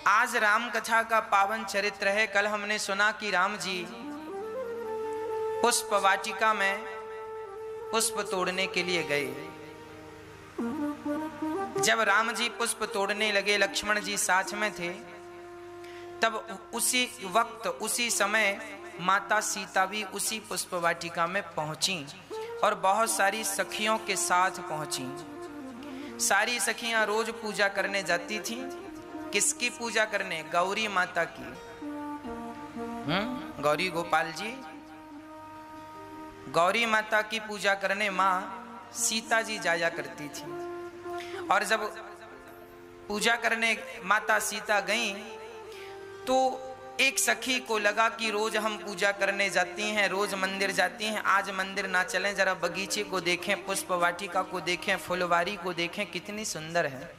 आज राम कथा का पावन चरित्र है। कल हमने सुना कि राम जी पुष्प वाटिका में पुष्प तोड़ने के लिए गए। जब राम जी पुष्प तोड़ने लगे, लक्ष्मण जी साथ में थे, तब उसी वक्त उसी समय माता सीता भी उसी पुष्प वाटिका में पहुंची और बहुत सारी सखियों के साथ पहुंची। सारी सखियां रोज पूजा करने जाती थीं। किसकी पूजा करने? गौरी माता की। गौरी गोपाल जी, गौरी माता की पूजा करने माँ सीता जी जाया करती थी। और जब पूजा करने माता सीता गईं तो एक सखी को लगा कि रोज हम पूजा करने जाती हैं, रोज मंदिर जाती हैं, आज मंदिर ना चलें, जरा बगीचे को देखें, पुष्प वाटिका को देखें, फुलवारी को देखें, कितनी सुंदर है।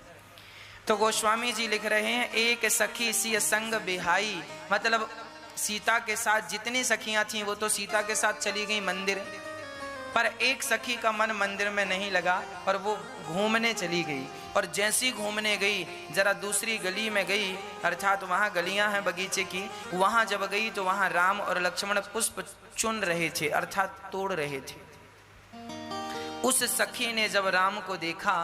तो गोस्वामी जी लिख रहे हैं, एक सखी सी संग बिहाई, मतलब सीता के साथ जितनी सखियां थीं वो तो सीता के साथ चली गई मंदिर, पर एक सखी का मन मंदिर में नहीं लगा और वो घूमने चली गई। और जैसी घूमने गई, जरा दूसरी गली में गई, अर्थात वहाँ गलियां हैं बगीचे की, वहाँ जब गई तो वहाँ राम और लक्ष्मण पुष्प चुन रहे थे, अर्थात तोड़ रहे थे। उस सखी ने जब राम को देखा,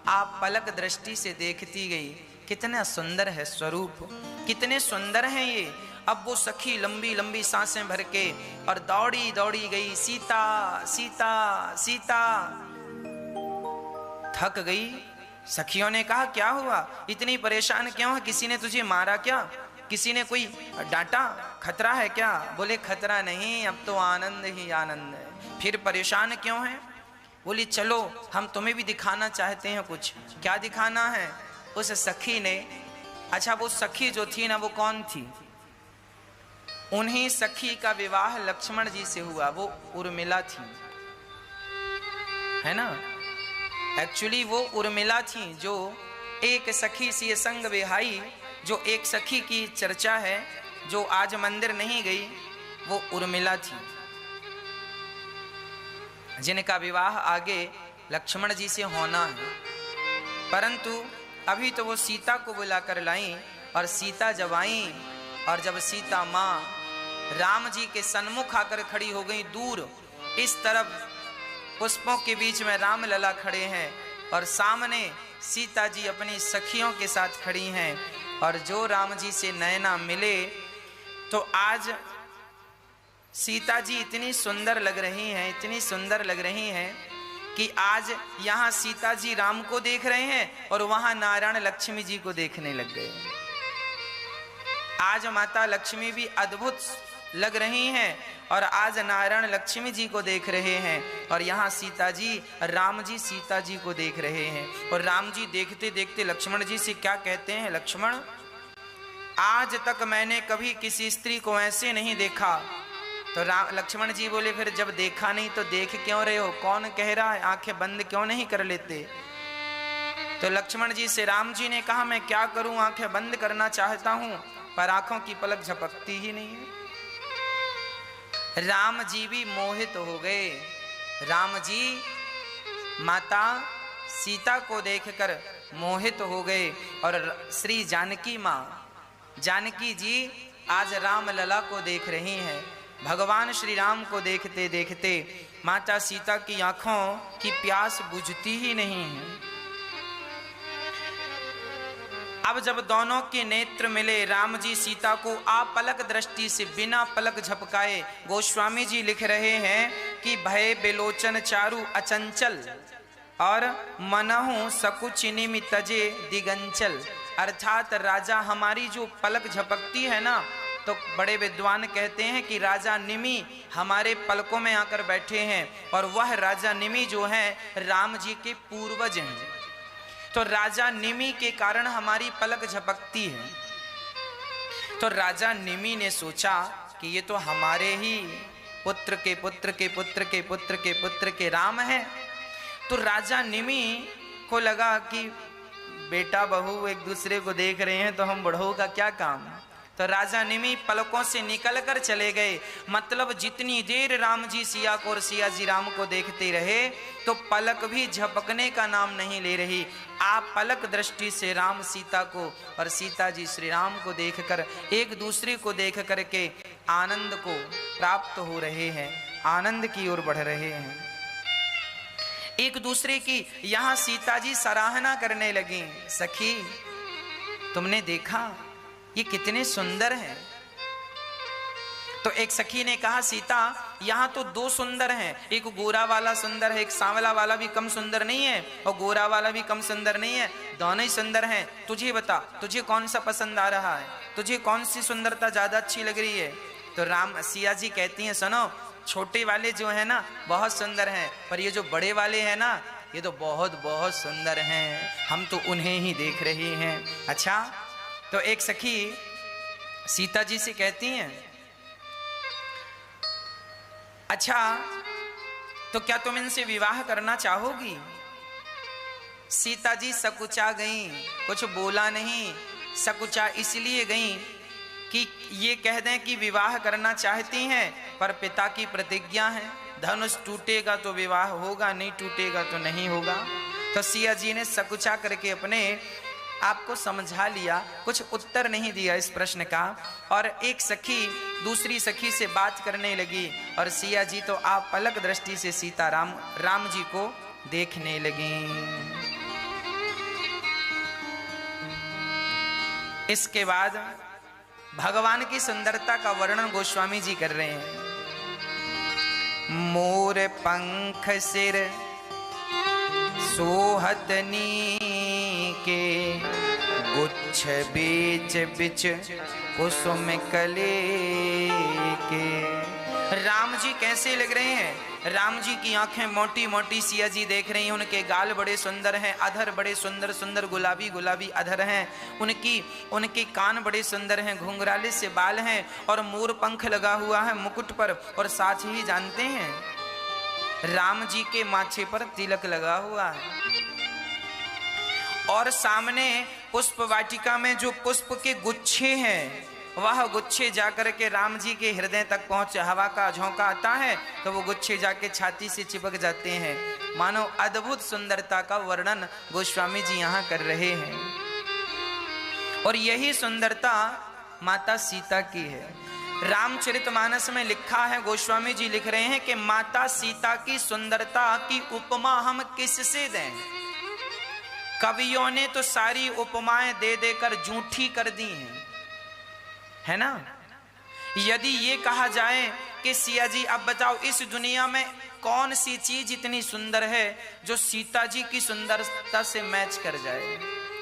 आप पलक दृष्टि से देखती गई, कितना सुंदर है स्वरूप, कितने सुंदर हैं ये। अब वो सखी लंबी लंबी सांसें भर के और दौड़ी दौड़ी गई, सीता सीता सीता। थक गई। सखियों ने कहा, क्या हुआ, इतनी परेशान क्यों है? किसी ने तुझे मारा क्या? किसी ने कोई डांटा? खतरा है क्या? बोले, खतरा नहीं, अब तो आनंद ही आनंद है। फिर परेशान क्यों है? बोली, चलो हम तुम्हें भी दिखाना चाहते हैं कुछ। क्या दिखाना है? उस सखी ने, अच्छा वो सखी जो थी ना, वो कौन थी? उन्हीं सखी का विवाह लक्ष्मण जी से हुआ, वो उर्मिला थी, है ना। एक्चुअली वो उर्मिला थी, जो एक सखी सी संग विहाई, जो एक सखी की चर्चा है, जो आज मंदिर नहीं गई, वो उर्मिला थी, जिनका विवाह आगे लक्ष्मण जी से होना है। परंतु अभी तो वो सीता को बुलाकर लाई, और सीता जब आई और जब सीता माँ राम जी के सन्मुख आकर खड़ी हो गई, दूर इस तरफ पुष्पों के बीच में राम लला खड़े हैं और सामने सीता जी अपनी सखियों के साथ खड़ी हैं, और जो राम जी से नैना मिले तो आज सीता जी इतनी सुंदर लग रही हैं, इतनी सुंदर लग रही हैं कि आज यहाँ सीता जी राम को देख रहे हैं और वहाँ नारायण लक्ष्मी जी को देखने लग गए। आज माता लक्ष्मी भी अद्भुत लग रही हैं और आज नारायण लक्ष्मी जी को देख रहे हैं, और यहाँ सीता जी, राम जी सीता जी को देख रहे हैं। और राम जी देखते देखते लक्ष्मण जी से क्या कहते हैं, लक्ष्मण, आज तक मैंने कभी किसी स्त्री को ऐसे नहीं देखा। तो लक्ष्मण जी बोले, फिर जब देखा नहीं तो देख क्यों रहे हो? कौन कह रहा है? आंखें बंद क्यों नहीं कर लेते? तो लक्ष्मण जी से राम जी ने कहा, मैं क्या करूं, आंखें बंद करना चाहता हूं पर आंखों की पलक झपकती ही नहीं है। राम जी भी मोहित हो गए। राम जी माता सीता को देखकर मोहित हो गए, और श्री जानकी माँ, जानकी जी आज राम लला को देख रही हैं। भगवान श्री राम को देखते देखते माता सीता की आंखों की प्यास बुझती ही नहीं है। अब जब दोनों के नेत्र मिले, राम जी सीता को आपलक दृष्टि से बिना पलक झपकाए, गोस्वामी जी लिख रहे हैं कि भय बिलोचन चारु अचंचल और मनहु सकुच निमि तजे दिगंचल। अर्थात राजा, हमारी जो पलक झपकती है ना, तो बड़े विद्वान कहते हैं कि राजा निमि हमारे पलकों में आकर बैठे हैं, और वह राजा निमि जो है राम जी के पूर्वज हैं। तो राजा निमि के कारण हमारी पलक झपकती है। तो राजा निमि ने सोचा कि ये तो हमारे ही पुत्र के पुत्र के पुत्र के पुत्र के पुत्र के राम है। तो राजा निमि को लगा कि बेटा बहू एक दूसरे को देख रहे हैं तो हम बढ़ऊ का क्या काम। तो राजा निमि पलकों से निकल कर चले गए। मतलब जितनी देर राम जी सिया को और सिया जी राम को देखते रहे तो पलक भी झपकने का नाम नहीं ले रही। आप पलक दृष्टि से राम सीता को और सीता जी श्री राम को देखकर एक दूसरे को देख करके आनंद को प्राप्त हो रहे हैं, आनंद की ओर बढ़ रहे हैं। एक दूसरे की यहां सीता जी सराहना करने लगी। सखी तुमने देखा ये कितने सुंदर हैं। तो एक सखी ने कहा सीता यहाँ तो दो सुंदर हैं, एक गोरा वाला सुंदर है, एक सांवला वाला भी कम सुंदर नहीं है और गोरा वाला भी कम सुंदर नहीं है, दोनों ही सुंदर हैं। तुझे बता तुझे कौन सा पसंद आ रहा है, तुझे कौन सी सुंदरता ज्यादा अच्छी लग रही है। तो राम सिया जी कहती हैं सुनो छोटे वाले जो है ना बहुत सुंदर हैं, पर ये जो बड़े वाले हैं ना ये तो बहुत बहुत सुंदर हैं, हम तो उन्हें ही देख रहे हैं। अच्छा तो एक सखी सीता जी से कहती हैं अच्छा तो क्या तुम इनसे विवाह करना चाहोगी। सीता जी सकुचा गई, कुछ बोला नहीं। सकुचा इसलिए गई कि ये कह दें कि विवाह करना चाहती हैं पर पिता की प्रतिज्ञा है, धनुष टूटेगा तो विवाह होगा, नहीं टूटेगा तो नहीं होगा। तो सिया जी ने सकुचा करके अपने आपको समझा लिया, कुछ उत्तर नहीं दिया इस प्रश्न का। और एक सखी दूसरी सखी से बात करने लगी और सिया जी तो आप पलक दृष्टि से सीता राम जी को देखने लगी। इसके बाद भगवान की सुंदरता का वर्णन गोस्वामी जी कर रहे हैं। मोर पंख सिर सोहतनी के गुच्छ बीच बिच कुसुम कले के। राम जी कैसे लग रहे हैं। राम जी की आंखें मोटी मोटी सिया जी देख रही हैं, उनके गाल बड़े सुंदर हैं, अधर बड़े सुंदर सुंदर गुलाबी गुलाबी अधर हैं, उनके कान बड़े सुंदर हैं, घुंघराले से बाल हैं और मोर पंख लगा हुआ है मुकुट पर। और साथ ही जानते हैं राम जी के माथे पर तिलक लगा हुआ है और सामने पुष्प वाटिका में जो पुष्प के गुच्छे हैं वह गुच्छे जाकर के राम जी के हृदय तक पहुंचे। हवा का झोंका आता है तो वो गुच्छे जाके छाती से चिपक जाते हैं। मानो अद्भुत सुंदरता का वर्णन गोस्वामी जी यहाँ कर रहे हैं। और यही सुंदरता माता सीता की है। रामचरितमानस में लिखा है, गोस्वामी जी लिख रहे हैं कि माता सीता की सुंदरता की उपमा हम किससे दें। कवियों ने तो सारी उपमाएं दे देकर झूठी कर दी हैं, है ना। यदि ये कहा जाए कि सिया जी अब बताओ इस दुनिया में कौन सी चीज इतनी सुंदर है जो सीता जी की सुंदरता से मैच कर जाए।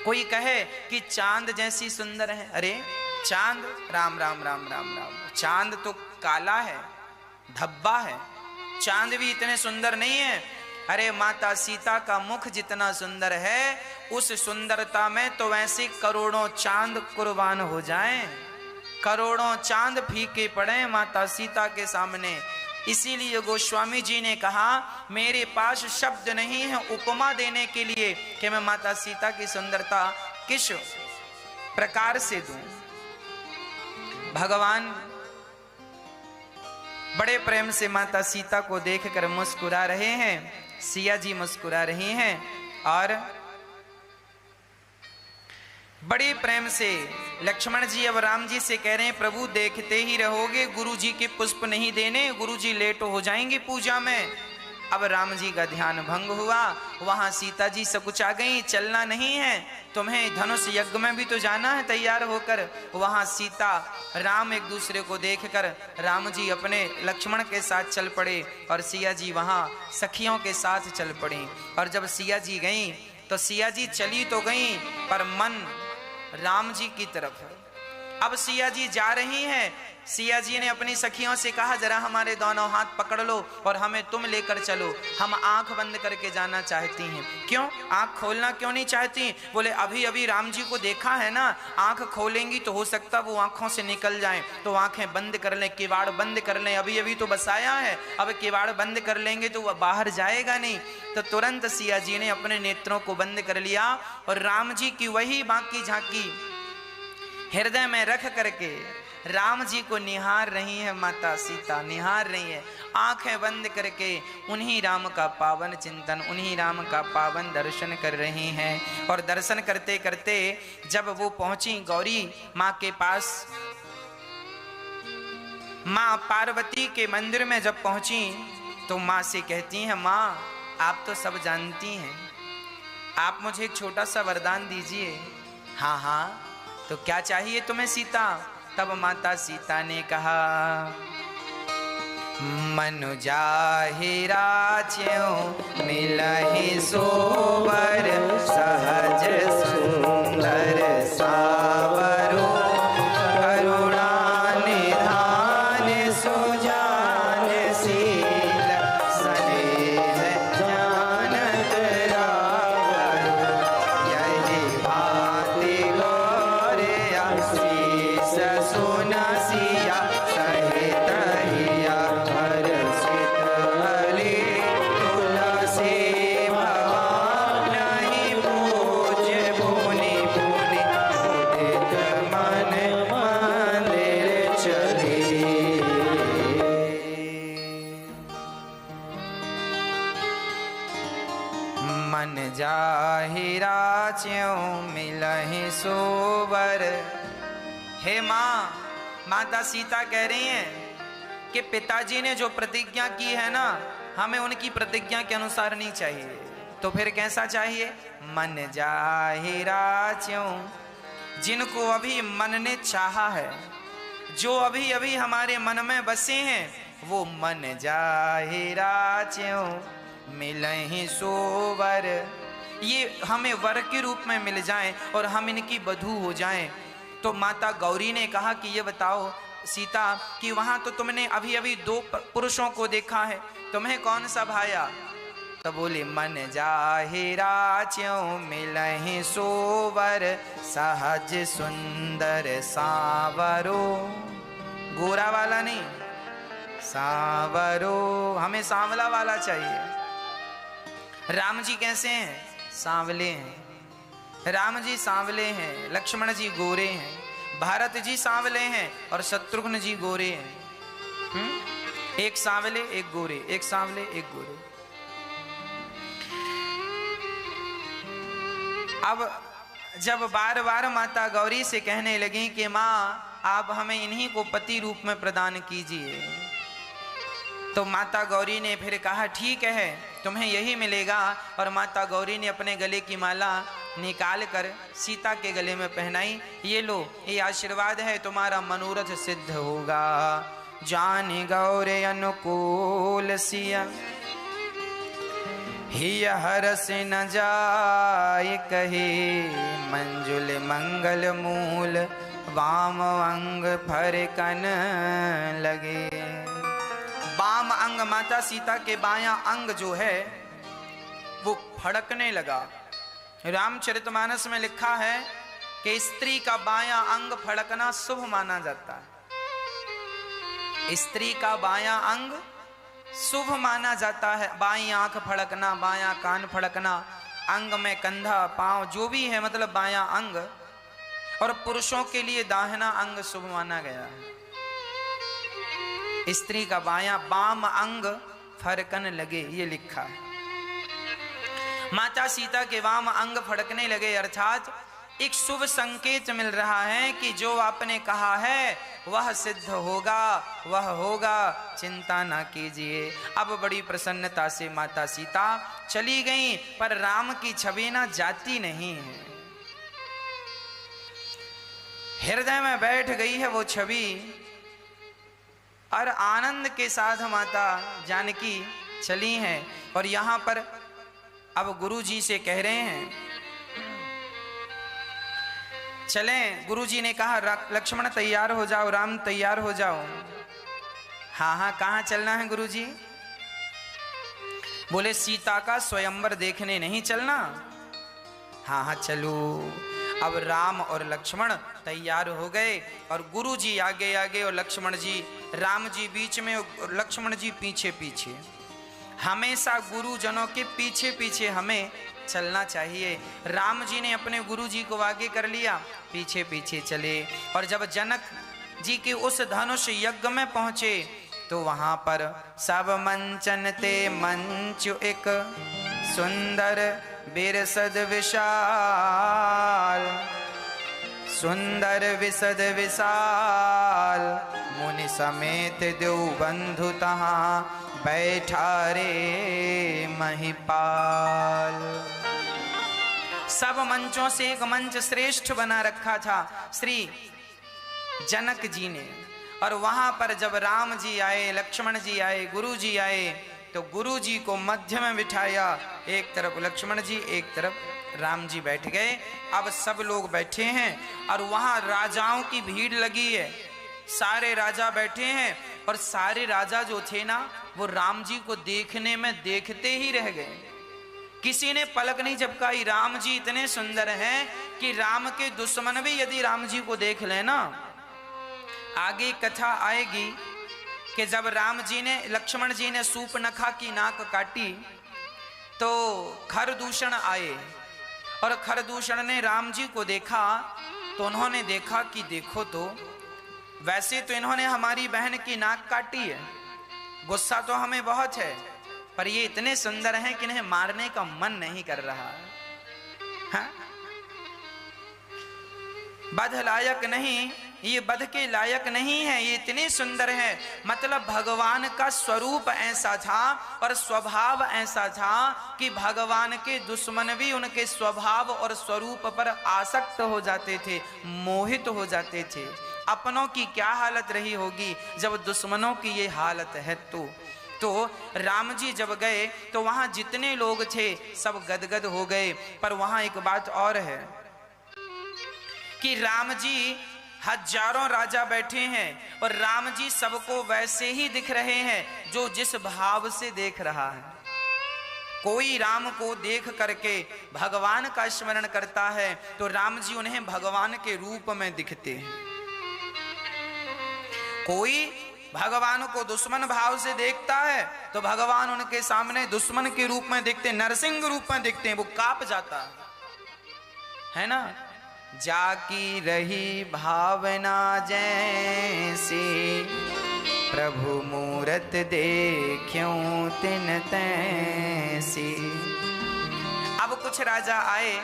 कोई कहे कि चांद जैसी सुंदर है, अरे चांद राम राम राम राम राम, चांद तो काला है, धब्बा है, चांद भी इतने सुंदर नहीं है। अरे माता सीता का मुख जितना सुंदर है उस सुंदरता में तो वैसे करोड़ों चांद कुर्बान हो जाएं, करोड़ों चांद फीके पड़े माता सीता के सामने। इसीलिए गोस्वामी जी ने कहा मेरे पास शब्द नहीं है उपमा देने के लिए कि मैं माता सीता की सुंदरता किस प्रकार से दूं। भगवान बड़े प्रेम से माता सीता को देखकर मुस्कुरा रहे हैं, सिया जी मुस्कुरा रही हैं और बड़े प्रेम से लक्ष्मण जी अब राम जी से कह रहे हैं प्रभु देखते ही रहोगे, गुरु जी के पुष्प नहीं देने, गुरु जी लेट हो जाएंगे पूजा में। अब राम जी का ध्यान भंग हुआ, वहां सीता जी सकुचा गई, चलना नहीं है तुम्हें, धनुष यज्ञ में भी तो जाना है तैयार होकर। वहां सीता राम एक दूसरे को देखकर राम जी अपने लक्ष्मण के साथ चल पड़े और सिया जी वहां सखियों के साथ चल पड़ी। और जब सिया जी गई तो सिया जी चली तो गई पर मन राम जी की तरफ है। अब सिया जी जा रही हैं, सिया जी ने अपनी सखियों से कहा जरा हमारे दोनों हाथ पकड़ लो और हमें तुम लेकर चलो, हम आंख बंद करके जाना चाहती हैं। क्यों आंख खोलना क्यों नहीं चाहती? बोले अभी अभी राम जी को देखा है ना, आंख खोलेंगी तो हो सकता वो आंखों से निकल जाएं, तो आंखें बंद कर लें, किवाड़ बंद कर लें, अभी अभी तो बसाया है, अब किवाड़ बंद कर लेंगे तो वह बाहर जाएगा नहीं। तो तुरंत सिया जी ने अपने नेत्रों को बंद कर लिया और राम जी की वही बाकी झांकी हृदय में रख करके राम जी को निहार रही है माता सीता, निहार रही है आंखें बंद करके, उन्हीं राम का पावन चिंतन, उन्हीं राम का पावन दर्शन कर रही हैं। और दर्शन करते करते जब वो पहुंची गौरी माँ के पास, माँ पार्वती के मंदिर में जब पहुंची तो माँ से कहती हैं, माँ आप तो सब जानती हैं, आप मुझे एक छोटा सा वरदान दीजिए। हाँ हाँ, तो क्या चाहिए तुम्हें सीता? तब माता सीता ने कहा, मनु जाहिरा च्यों मिलहि सोबर, सहज सुंदर सावरो, करुणा निधान सुजान शील, स्नेह जानत रावरो, यही भांति गौर आशीष सुनसिया, सहित हिया हर्षित हरि, तुलसी भवन नहीं पूज्य भुनि भुनि, उदित मन मंदिर चली। मन जाहिरा च्यों मिलहि सोबर। हे माँ, माता सीता कह रही हैं कि पिताजी ने जो प्रतिज्ञा की है ना, हमें उनकी प्रतिज्ञा के अनुसार नहीं चाहिए, तो फिर कैसा चाहिए? मन जाहिरा च्यों, जिनको अभी मन ने चाहा है, जो अभी अभी हमारे मन में बसे हैं, वो मन जाहिरा च्यों मिलहि सोवर, ये हमें वर के रूप में मिल जाएं और हम इनकी बधू हो जाएं। तो माता गौरी ने कहा कि ये बताओ सीता कि वहां तो तुमने अभी अभी दो पुरुषों को देखा है, तुम्हें कौन सा भाया? तो बोले, मन जाहिरा च्यों मिलहि सोवर, सहज सुंदर सांवरो, गोरा वाला नहीं, सांवरो, हमें सांवला वाला चाहिए। राम जी कैसे हैं? सांवले हैं। राम जी सांवले हैं, लक्ष्मण जी गोरे हैं, भारत जी सांवले हैं और शत्रुघ्न जी गोरे हैं। एक सांवले एक गोरे, एक सांवले एक गोरे। अब जब बार बार माता गौरी से कहने लगी कि माँ आप हमें इन्हीं को पति रूप में प्रदान कीजिए, तो माता गौरी ने फिर कहा ठीक है तुम्हें यही मिलेगा। और माता गौरी ने अपने गले की माला निकाल कर सीता के गले में पहनाई, ये लो ये आशीर्वाद है, तुम्हारा मनोरथ सिद्ध होगा। जानी गौरे अनुकूल सिया, हिय हरस न जाय कहे, मंजुल मंगल मूल, वाम अंग फरकन लगे। वाम अंग, माता सीता के बायां अंग जो है वो फड़कने लगा। रामचरितमानस में लिखा है कि स्त्री का बायां अंग फड़कना शुभ माना जाता है। स्त्री का बायां अंग शुभ माना जाता है। बाईं आंख फड़कना, बायां कान फड़कना, अंग में कंधा पांव जो भी है मतलब बायां अंग, और पुरुषों के लिए दाहिना अंग शुभ माना गया है। स्त्री का बायां बाम अंग फड़कन लगे, ये लिखा है। माता सीता के वाम अंग फड़कने लगे, अर्थात एक शुभ संकेत मिल रहा है कि जो आपने कहा है वह सिद्ध होगा, वह होगा, चिंता ना कीजिए। अब बड़ी प्रसन्नता से माता सीता चली गई, पर राम की छवि ना जाती नहीं है। हृदय में बैठ गई है वो छवि, और आनंद के साथ माता जानकी चली हैं। और यहां पर अब गुरु जी से कह रहे हैं चलें। गुरु जी ने कहा लक्ष्मण तैयार हो जाओ, राम तैयार हो जाओ। हाँ हाँ, कहाँ चलना है गुरु जी? बोले सीता का स्वयंवर देखने नहीं चलना? हाँ हाँ चलो। अब राम और लक्ष्मण तैयार हो गए, और गुरु जी आगे आगे और लक्ष्मण जी, राम जी बीच में और लक्ष्मण जी पीछे पीछे। हमेशा गुरुजनों के पीछे पीछे हमें चलना चाहिए। राम जी ने अपने गुरु जी को आगे कर लिया, पीछे पीछे चले। और जब जनक जी के उस धनुष यज्ञ में पहुंचे तो वहां पर सब मंचन ते मंच एक सुंदर बिरसद विशाल, सुंदर विसद विशाल, मुनि समेत देव बंधु तहां बैठा रे महिपाल। सब मंचों से एक मंच श्रेष्ठ बना रखा था श्री जनक जी ने। और वहां पर जब राम जी आए, लक्ष्मण जी आए, गुरु जी आए, तो गुरु जी को मध्य में बिठाया। एक तरफ लक्ष्मण जी, एक तरफ राम जी बैठ गए। अब सब लोग बैठे हैं और वहां राजाओं की भीड़ लगी है, सारे राजा बैठे हैं। और सारे राजा जो थे ना, वो राम जी को देखने में देखते ही रह गए, किसी ने पलक नहीं झपकाई। राम जी इतने सुंदर हैं कि राम के दुश्मन भी यदि राम जी को देख लेना, आगे कथा आएगी कि जब राम जी ने, लक्ष्मण जी ने सूर्पनखा की नाक काटी तो खरदूषण आए और खरदूषण ने राम जी को देखा तो उन्होंने देखा कि देखो तो वैसे तो इन्होंने हमारी बहन की नाक काटी है, गुस्सा तो हमें बहुत है, पर ये इतने सुंदर हैं कि इन्हें मारने का मन नहीं कर रहा है। हाँ? बध लायक नहीं, ये बध के लायक नहीं है, ये इतने सुंदर है। मतलब भगवान का स्वरूप ऐसा था और स्वभाव ऐसा था कि भगवान के दुश्मन भी उनके स्वभाव और स्वरूप पर आसक्त हो जाते थे, मोहित हो जाते थे। अपनों की क्या हालत रही होगी जब दुश्मनों की ये हालत है। तो राम जी जब गए तो वहां जितने लोग थे सब गदगद हो गए। पर वहां एक बात और है कि राम जी, हजारों राजा बैठे हैं और राम जी सबको वैसे ही दिख रहे हैं जो जिस भाव से देख रहा है। कोई राम को देख करके भगवान का स्मरण करता है तो राम जी उन्हें भगवान के रूप में दिखते हैं। कोई भगवान को दुश्मन भाव से देखता है तो भगवान उनके सामने दुश्मन के रूप में दिखते, नरसिंह रूप में दिखते हैं, वो कांप जाता है ना। जाकी रही भावना जैसी, प्रभु मूरत देखूं तिन तैसी। अब कुछ राजा आए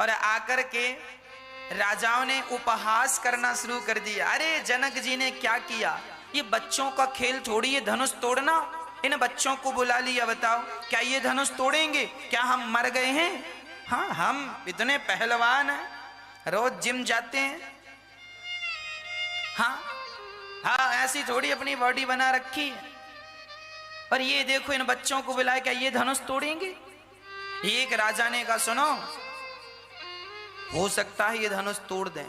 और आकर के राजाओं ने उपहास करना शुरू कर दिया। अरे जनक जी ने क्या किया, ये बच्चों का खेल थोड़ी है धनुष तोड़ना, इन बच्चों को बुला लिया, बताओ क्या ये धनुष तोड़ेंगे? क्या हम मर गए हैं? हाँ, हम इतने पहलवान हैं, रोज जिम जाते हैं। हाँ, ऐसी थोड़ी अपनी बॉडी बना रखी है। और ये देखो इन बच्चों को बुलाए, क्या ये धनुष तोड़ेंगे? एक राजा ने कहा सुनो, हो सकता है ये धनुष तोड़ दें।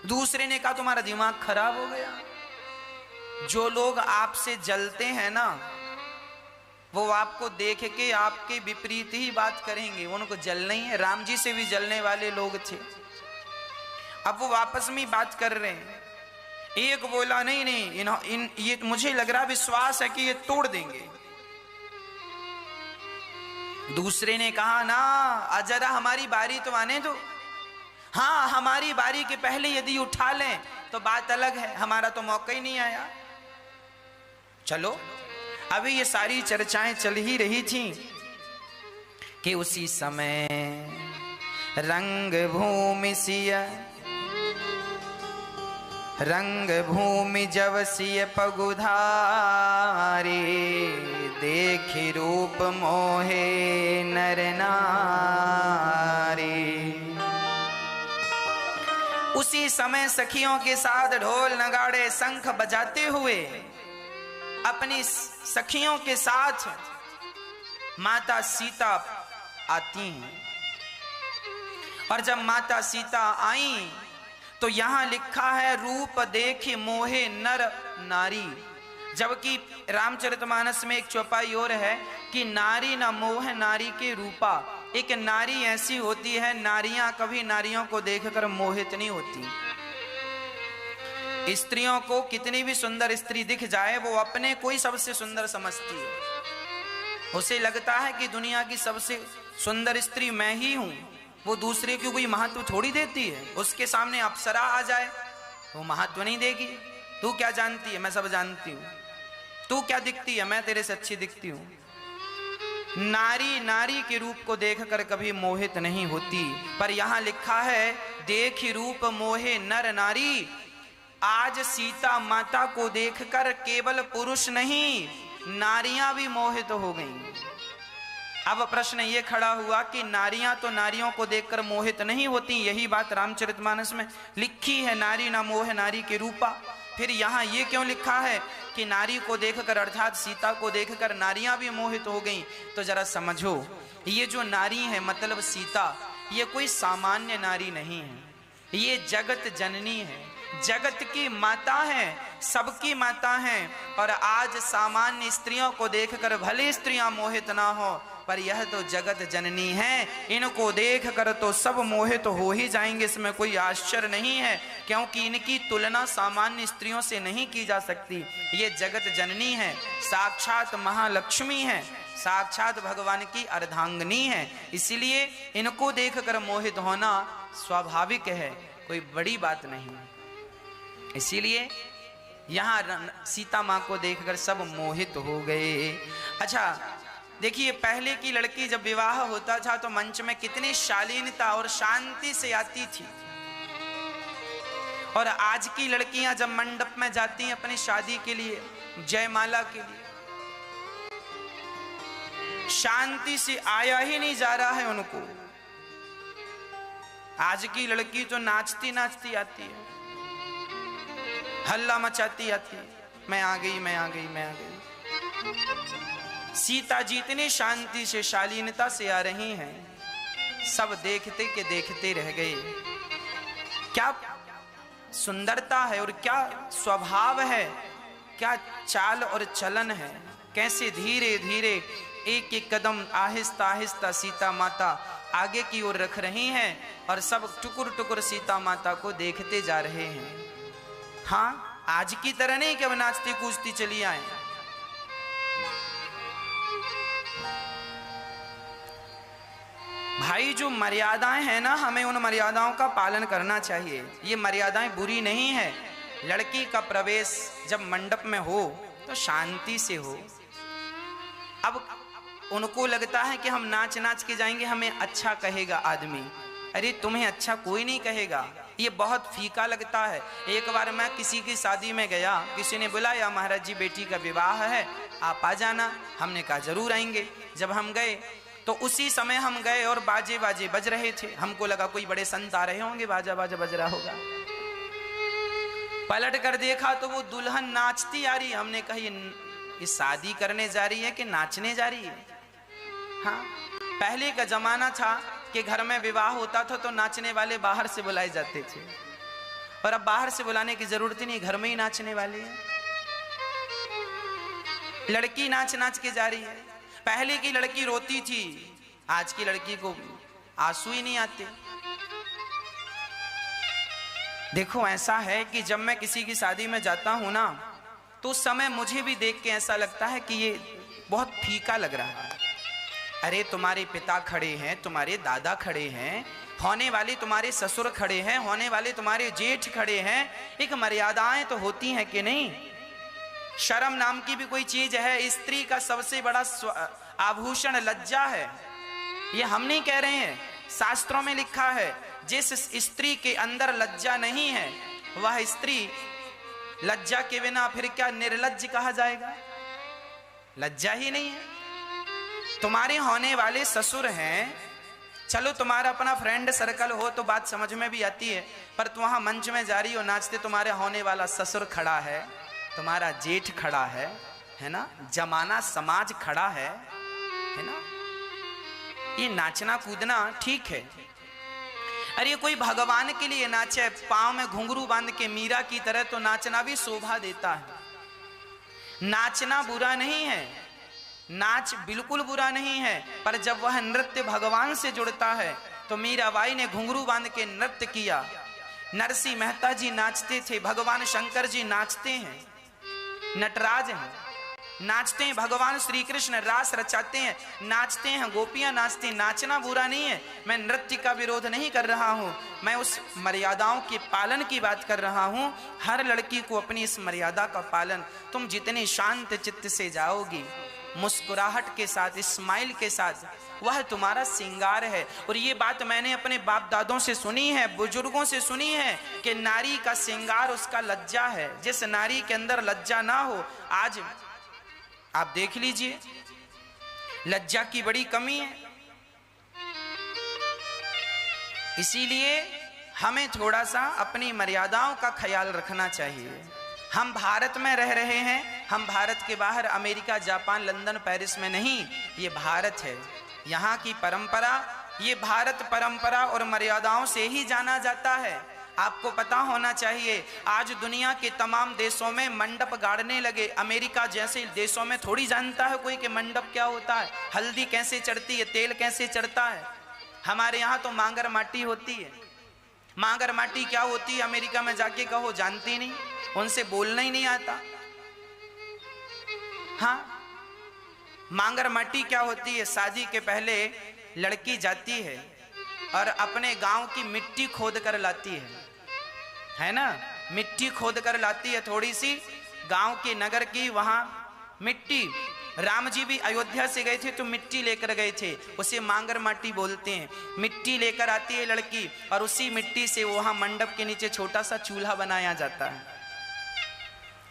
दूसरे ने कहा तुम्हारा दिमाग खराब हो गया, जो लोग आपसे जलते हैं ना वो आपको देख के आपके विपरीत ही बात करेंगे, उनको जलना ही है। राम जी से भी जलने वाले लोग थे। अब वो आपस में बात कर रहे हैं। एक बोला नहीं, ये मुझे लग रहा विश्वास है कि ये तोड़ देंगे। दूसरे ने कहा ना, जरा हमारी बारी तो आने दो। हाँ, हमारी बारी के पहले यदि उठा लें तो बात अलग है, हमारा तो मौका ही नहीं आया। चलो, अभी ये सारी चर्चाएं चल ही रही थी कि उसी समय रंग भूमि सिया, रंग भूमि जब सिय पगुधारी, देखि रूप मोहे नर नारी। उसी समय सखियों के साथ ढोल नगाड़े शंख बजाते हुए अपनी सखियों के साथ माता सीता आती हैं। और जब माता सीता आई तो यहां लिखा है रूप देखि मोहे नर नारी, जबकि रामचरितमानस में एक चौपाई और है कि नारी न मोह नारी के रूपा। एक नारी ऐसी होती है, नारियां कभी नारियों को देखकर मोहित नहीं होती। स्त्रियों को कितनी भी सुंदर स्त्री दिख जाए वो अपने को ही सबसे सुंदर समझती है। उसे लगता है कि दुनिया की सबसे सुंदर स्त्री मैं ही हूं, वो दूसरे को कोई महत्व थोड़ी देती है। उसके सामने अप्सरा आ जाए वो महत्व नहीं देगी। तू क्या जानती है, मैं सब जानती हूं। तू क्या दिखती है, मैं तेरे से अच्छी दिखती हूं। नारी नारी के रूप को देखकर कभी मोहित नहीं होती, पर यहां लिखा है देखी रूप मोहे नर नारी। आज सीता माता को देखकर केवल पुरुष नहीं नारियां भी मोहित हो गईं। अब प्रश्न ये खड़ा हुआ कि नारियां तो नारियों को देखकर मोहित नहीं होती, यही बात रामचरितमानस में लिखी है, नारी ना मोह नारी के रूपा। फिर यहाँ ये क्यों लिखा है कि नारी को देखकर अर्थात सीता को देखकर नारियां भी मोहित हो गईं? तो जरा समझो, ये जो नारी है मतलब सीता, ये कोई सामान्य नारी नहीं है, ये जगत जननी है, जगत की माता है, सबकी माता है। और आज सामान्य स्त्रियों को देखकर भले स्त्रियां मोहित ना हो, पर यह तो जगत जननी है, इनको देखकर तो सब मोहित हो ही जाएंगे। इसमें कोई आश्चर्य नहीं है, क्योंकि इनकी तुलना सामान्य स्त्रियों से नहीं की जा सकती। ये जगत जननी है, साक्षात महालक्ष्मी है, साक्षात भगवान की अर्धांगिनी है, इसलिए इनको देखकर मोहित होना स्वाभाविक है, कोई बड़ी बात नहीं। इसीलिए यहाँ सीता माँ को देखकर सब मोहित हो गए। अच्छा देखिए, पहले की लड़की जब विवाह होता था तो मंच में कितनी शालीनता और शांति से आती थी, और आज की लड़कियां जब मंडप में जाती हैं अपनी शादी के लिए, जयमाला के लिए, शांति से आया ही नहीं जा रहा है उनको। आज की लड़की तो नाचती नाचती आती है, हल्ला मचाती आती है, मैं आ गई मैं आ गई मैं आ गई। सीता जी इतनी शांति से शालीनता से आ रही हैं, सब देखते के देखते रह गए। क्या सुंदरता है और क्या स्वभाव है, क्या चाल और चलन है, कैसे धीरे धीरे एक एक कदम आहिस्ता आहिस्ता सीता माता आगे की ओर रख रही हैं, और सब टुकुर टुकुर सीता माता को देखते जा रहे हैं। हाँ, आज की तरह नहीं कि अब नाचती कूदती चली आए। भाई जो मर्यादाएं हैं ना, हमें उन मर्यादाओं का पालन करना चाहिए। ये मर्यादाएं बुरी नहीं है। लड़की का प्रवेश जब मंडप में हो तो शांति से हो। अब उनको लगता है कि हम नाच नाच के जाएंगे हमें अच्छा कहेगा आदमी, अरे तुम्हें अच्छा कोई नहीं कहेगा, ये बहुत फीका लगता है। एक बार मैं किसी की शादी में गया, किसी ने बुलाया महाराज जी बेटी का विवाह है, आप आ जाना। हमने कहा जरूर आएंगे। जब हम गए तो उसी समय हम गए और बाजे बाजे बज रहे थे। हमको लगा कोई बड़े संत आ रहे होंगे, बाजा बाजा बज रहा होगा। पलट कर देखा तो वो दुल्हन नाचती आ रही। हमने कहा ये शादी करने जा रही है कि नाचने जा रही है? हाँ, पहले का जमाना था कि घर में विवाह होता था तो नाचने वाले बाहर से बुलाए जाते थे, और अब बाहर से बुलाने की जरूरत नहीं, घर में ही नाचने वाले हैं। लड़की नाच नाच के जा रही है। पहले की लड़की रोती थी, आज की लड़की को आंसू ही नहीं आते। देखो ऐसा है कि जब मैं किसी की शादी में जाता हूं ना, तो उस समय मुझे भी देख के ऐसा लगता है कि ये बहुत फीका लग रहा है। अरे तुम्हारे पिता खड़े हैं, तुम्हारे दादा खड़े हैं, होने वाले तुम्हारे ससुर खड़े हैं, होने वाले तुम्हारे जेठ खड़े हैं, एक मर्यादाएं तो होती हैं कि नहीं? शर्म नाम की भी कोई चीज है। स्त्री का सबसे बड़ा आभूषण लज्जा है। ये हम नहीं कह रहे हैं, शास्त्रों में लिखा है, जिस स्त्री के अंदर लज्जा नहीं है वह स्त्री लज्जा के बिना फिर क्या निर्लज्ज कहा जाएगा? लज्जा ही नहीं है। तुम्हारे होने वाले ससुर हैं, चलो तुम्हारा अपना फ्रेंड सर्कल हो तो बात समझ में भी आती है, पर तुम वहां मंच में जा रही हो नाचते, तुम्हारे होने वाला ससुर खड़ा है, तुम्हारा जेठ खड़ा है ना, जमाना समाज खड़ा है ना। ये नाचना कूदना ठीक है। अरे कोई भगवान के लिए नाचे, पांव में घुंघरू बांध के मीरा की तरह, तो नाचना भी शोभा देता है। नाचना बुरा नहीं है, नाच बिल्कुल बुरा नहीं है, पर जब वह नृत्य भगवान से जुड़ता है तो मीराबाई ने घुंघरू बांध के नृत्य किया, नरसिंह मेहता जी नाचते थे, भगवान शंकर जी नाचते हैं, नटराज हैं, नाचते हैं, भगवान श्री कृष्ण रास रचाते हैं, नाचते हैं, गोपियां नाचती हैं। नाचना बुरा नहीं है, मैं नृत्य का विरोध नहीं कर रहा हूं, मैं उस मर्यादाओं के पालन की बात कर रहा हूं। हर लड़की को अपनी इस मर्यादा का पालन, तुम जितने शांत चित्त से जाओगी, मुस्कुराहट के साथ, स्माइल के साथ, वह तुम्हारा श्रृंगार है। और ये बात मैंने अपने बाप दादों से सुनी है, बुजुर्गों से सुनी है कि नारी का श्रृंगार उसका लज्जा है। जिस नारी के अंदर लज्जा ना हो, आज आप देख लीजिए, लज्जा की बड़ी कमी है। इसीलिए हमें थोड़ा सा अपनी मर्यादाओं का ख्याल रखना चाहिए। हम भारत में रह रहे हैं, हम भारत के बाहर अमेरिका, जापान, लंदन, पेरिस में नहीं, ये भारत है। यहाँ की परंपरा, ये भारत परंपरा और मर्यादाओं से ही जाना जाता है। आपको पता होना चाहिए, आज दुनिया के तमाम देशों में मंडप गाड़ने लगे। अमेरिका जैसे देशों में थोड़ी जानता है कोई कि मंडप क्या होता है, हल्दी कैसे चढ़ती है, तेल कैसे चढ़ता है। हमारे यहाँ तो मांगर माटी होती है। मांगर माटी क्या होती है अमेरिका में जाके कहो, जानती नहीं, उनसे बोलना ही नहीं आता। हाँ, मांगर माटी क्या होती है? शादी के पहले लड़की जाती है और अपने गांव की मिट्टी खोद कर लाती है ना, मिट्टी खोद कर लाती है, थोड़ी सी गांव की, नगर की, वहां मिट्टी। राम जी भी अयोध्या से गए थे तो मिट्टी लेकर गए थे, उसे मांगर माटी बोलते हैं। मिट्टी लेकर आती है लड़की और उसी मिट्टी से वहां मंडप के नीचे छोटा सा चूल्हा बनाया जाता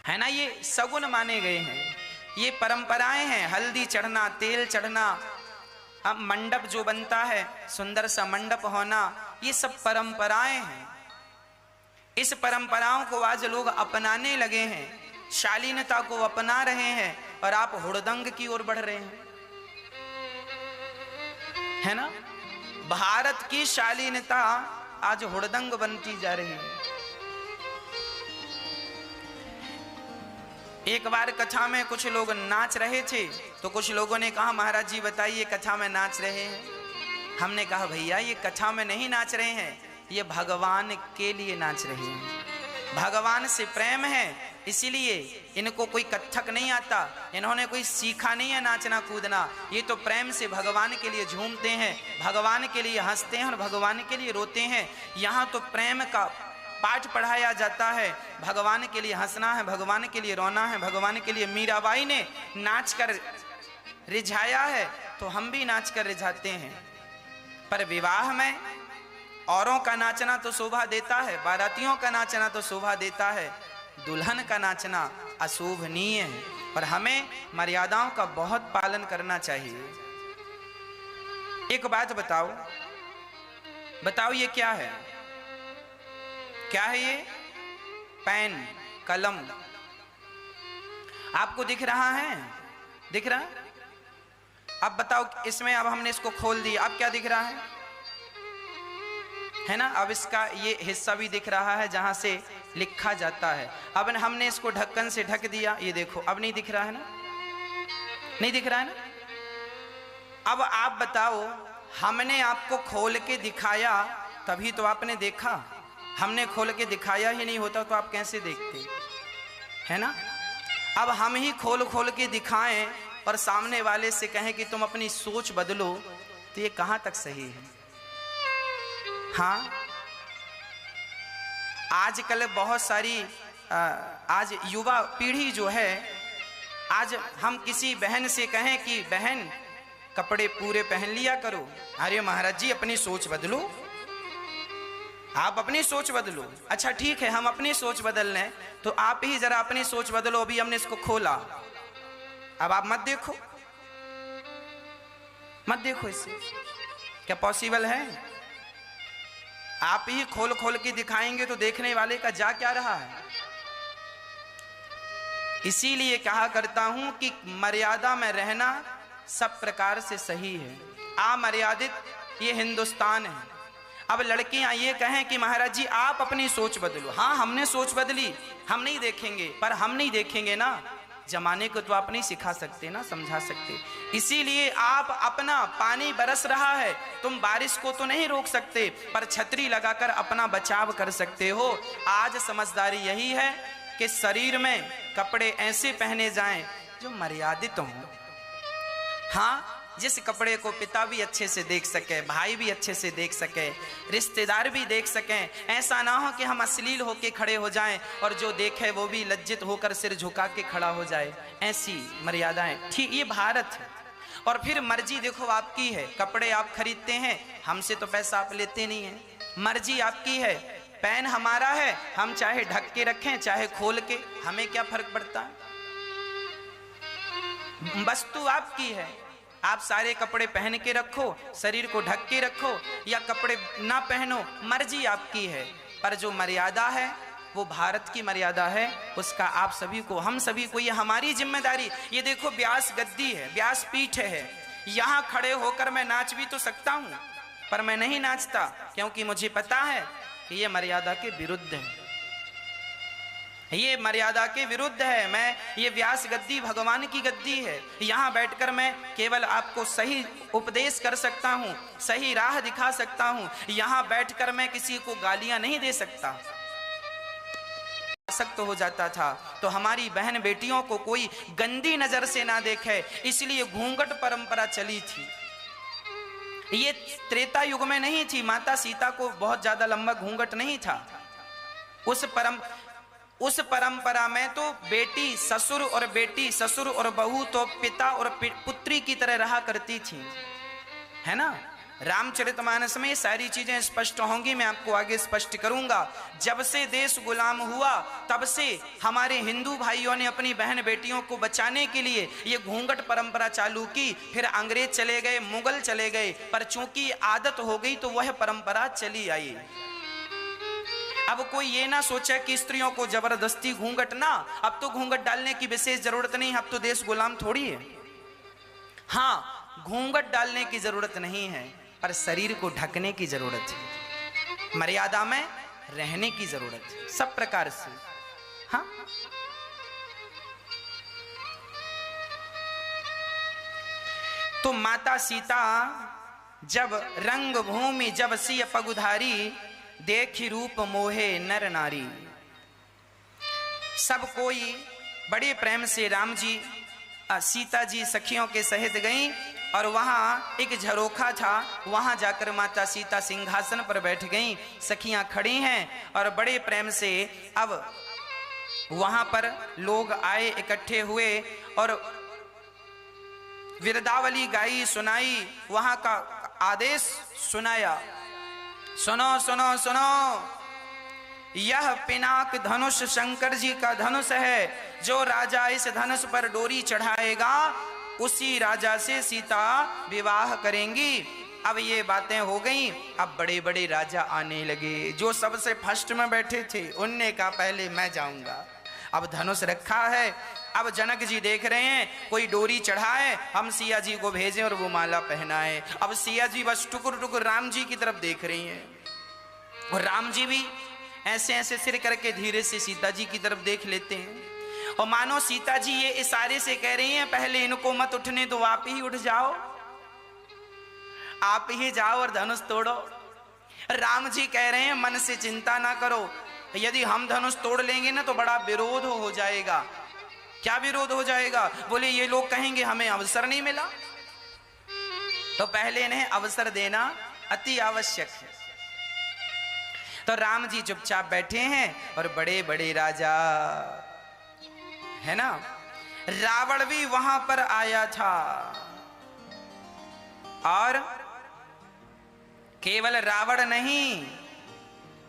है ना। ये सगुन माने गए हैं, ये परंपराएं हैं। हल्दी चढ़ना, तेल चढ़ना, अब मंडप जो बनता है, सुंदर सा मंडप होना, ये सब परंपराएं हैं। इस परंपराओं को आज लोग अपनाने लगे हैं, शालीनता को अपना रहे हैं, और आप हुड़दंग की ओर बढ़ रहे हैं, है ना। भारत की शालीनता आज हुड़दंग बनती जा रही है। एक बार कथा में कुछ लोग नाच रहे थे तो कुछ लोगों ने कहा, महाराज जी बताइए, कथा में नाच रहे हैं। हमने कहा, भैया ये कथा में नहीं नाच रहे हैं, ये भगवान के लिए नाच रहे हैं। भगवान से प्रेम है, इसीलिए इनको कोई कथक नहीं आता, इन्होंने कोई सीखा नहीं है नाचना कूदना। ये तो प्रेम से भगवान के लिए झूमते हैं, भगवान के लिए हंसते हैं और भगवान के लिए रोते हैं। यहाँ तो प्रेम का पाठ पढ़ाया जाता है, भगवान के लिए हंसना है, भगवान के लिए रोना है, भगवान के लिए। मीराबाई ने नाच कर रिझाया है तो हम भी नाच कर रिझाते हैं। पर विवाह में औरों का नाचना तो शोभा देता है, बारातियों का नाचना तो शोभा देता है, दुल्हन का नाचना अशोभनीय है। और हमें मर्यादाओं का बहुत पालन करना चाहिए। एक बात बताओ ये क्या है? क्या है ये? पेन, कलम आपको दिख रहा है? दिख रहा अब बताओ, इसमें अब हमने इसको खोल दिया, अब क्या दिख रहा है ना। अब इसका ये हिस्सा भी दिख रहा है जहां से लिखा जाता है। अब हमने इसको ढक्कन से ढक दिया, ये देखो अब नहीं दिख रहा है ना, नहीं दिख रहा है ना। अब आप बताओ, हमने आपको खोल के दिखाया तभी तो आपने देखा, हमने खोल के दिखाया ही नहीं होता तो आप कैसे देखते, है ना। अब हम ही खोल खोल के दिखाएं और सामने वाले से कहें कि तुम अपनी सोच बदलो, तो ये कहां तक सही है? हाँ, आजकल बहुत सारी आज युवा पीढ़ी जो है, आज हम किसी बहन से कहें कि बहन कपड़े पूरे पहन लिया करो, अरे महाराज जी अपनी सोच बदलो, आप अपनी सोच बदलो। अच्छा ठीक है, हम अपनी सोच बदल लें, तो आप ही जरा अपनी सोच बदलो। अभी हमने इसको खोला, अब आप मत देखो, मत देखो, इससे क्या पॉसिबल है? आप ही खोल खोल के दिखाएंगे तो देखने वाले का जा क्या रहा है। इसीलिए कहा करता हूं कि मर्यादा में रहना सब प्रकार से सही है। अमर्यादित ये हिंदुस्तान है। अब लड़कियां ये कहें कि महाराज जी आप अपनी सोच बदलो, हाँ हमने सोच बदली, हम नहीं देखेंगे, पर हम नहीं देखेंगे ना, जमाने को तो आप नहीं सिखा सकते ना, समझा सकते। इसीलिए आप अपना, पानी बरस रहा है, तुम बारिश को तो नहीं रोक सकते, पर छतरी लगाकर अपना बचाव कर सकते हो। आज समझदारी यही है कि शरीर में कपड़े ऐसे पहने जाएं जो मर्यादित हो। हाँ, जिस कपड़े को पिता भी अच्छे से देख सके, भाई भी अच्छे से देख सके, रिश्तेदार भी देख सकें। ऐसा ना हो कि हम अश्लील होके खड़े हो जाएं और जो देखे वो भी लज्जित होकर सिर झुका के खड़ा हो जाए। ऐसी मर्यादाएं, ठीक, ये भारत है। और फिर मर्जी देखो आपकी है, कपड़े आप खरीदते हैं, हमसे तो पैसा आप लेते नहीं है, मर्जी आपकी है। पैन हमारा है, हम चाहे ढक के रखें चाहे खोल के, हमें क्या फर्क पड़ता है। वस्तु आपकी है, आप सारे कपड़े पहन के रखो, शरीर को ढक के रखो या कपड़े ना पहनो, मर्जी आपकी है। पर जो मर्यादा है वो भारत की मर्यादा है, उसका आप सभी को, हम सभी को, ये हमारी जिम्मेदारी। ये देखो व्यास गद्दी है, व्यास पीठ है, यहाँ खड़े होकर मैं नाच भी तो सकता हूँ, पर मैं नहीं नाचता क्योंकि मुझे पता है कि ये मर्यादा के विरुद्ध है, ये मर्यादा के विरुद्ध है। मैं, ये व्यास गद्दी भगवान की गद्दी है, यहाँ बैठकर मैं केवल आपको सही उपदेश कर सकता हूँ, सही राह दिखा सकता हूँ। यहाँ बैठकर मैं किसी को गालियां नहीं दे सकता। सख्त हो जाता था तो हमारी बहन बेटियों को कोई गंदी नजर से ना देखे, इसलिए घूंघट परंपरा चली थी। ये त्रेता युग में नहीं थी, माता सीता को बहुत ज्यादा लंबा घूंघट नहीं था। उस परंपरा में तो बेटी ससुर और बेटी, ससुर और बहू तो पिता और पुत्री की तरह रहा करती थी, है ना। रामचरितमानस में सारी चीजें स्पष्ट होंगी, मैं आपको आगे स्पष्ट करूंगा। जब से देश गुलाम हुआ तब से हमारे हिंदू भाइयों ने अपनी बहन बेटियों को बचाने के लिए ये घूंघट परंपरा चालू की। फिर अंग्रेज चले गए, मुगल चले गए, पर चूंकि आदत हो गई तो वह परंपरा चली आई। अब कोई ये ना सोचे कि स्त्रियों को जबरदस्ती घूंघट ना, अब तो घूंघट डालने की विशेष जरूरत नहीं, अब तो देश गुलाम थोड़ी है। हाँ, घूंघट डालने की जरूरत नहीं है, पर शरीर को ढकने की जरूरत है, मर्यादा में रहने की जरूरत है, सब प्रकार से। हाँ, तो माता सीता जब रंग भूमि जब सिय पगुधारी, देखी रूप मोहे नर नारी। सब कोई बड़े प्रेम से राम जी सीता जी सखियों के सहित गईं और वहां एक झरोखा था, वहां जाकर माता सीता सिंहासन पर बैठ गईं। सखियां खड़ी हैं और बड़े प्रेम से अब वहां पर लोग आए, इकट्ठे हुए और विरदावली गाई, सुनाई, वहां का आदेश सुनाया। सुनो सुनो सुनो, यह पिनाक धनुष शंकर जी का धनुष है, जो राजा इस धनुष पर डोरी चढ़ाएगा उसी राजा से सीता विवाह करेंगी। अब ये बातें हो गईं, अब बड़े बड़े राजा आने लगे। जो सबसे फर्स्ट में बैठे थे उनने कहा पहले मैं जाऊंगा। अब धनुष रखा है, अब जनक जी देख रहे हैं कोई डोरी चढ़ाए, हम सिया जी को भेजें और वो माला पहनाए। अब सिया जी बस टुकुर टुकुर राम जी की तरफ देख रही हैं और राम जी भी ऐसे ऐसे सिर करके धीरे से सीता जी की तरफ देख लेते हैं और मानो सीता जी ये इशारे से कह रही हैं पहले इनको मत उठने दो, आप ही उठ जाओ, आप ही जाओ और धनुष तोड़ो। राम जी कह रहे हैं मन से चिंता ना करो, यदि हम धनुष तोड़ लेंगे ना तो बड़ा विरोध हो जाएगा। क्या विरोध हो जाएगा? बोले ये लोग कहेंगे हमें अवसर नहीं मिला, तो पहले इन्हें अवसर देना अति आवश्यक है। तो राम जी चुपचाप बैठे हैं और बड़े बड़े राजा, है ना, रावण भी वहां पर आया था और केवल रावण नहीं,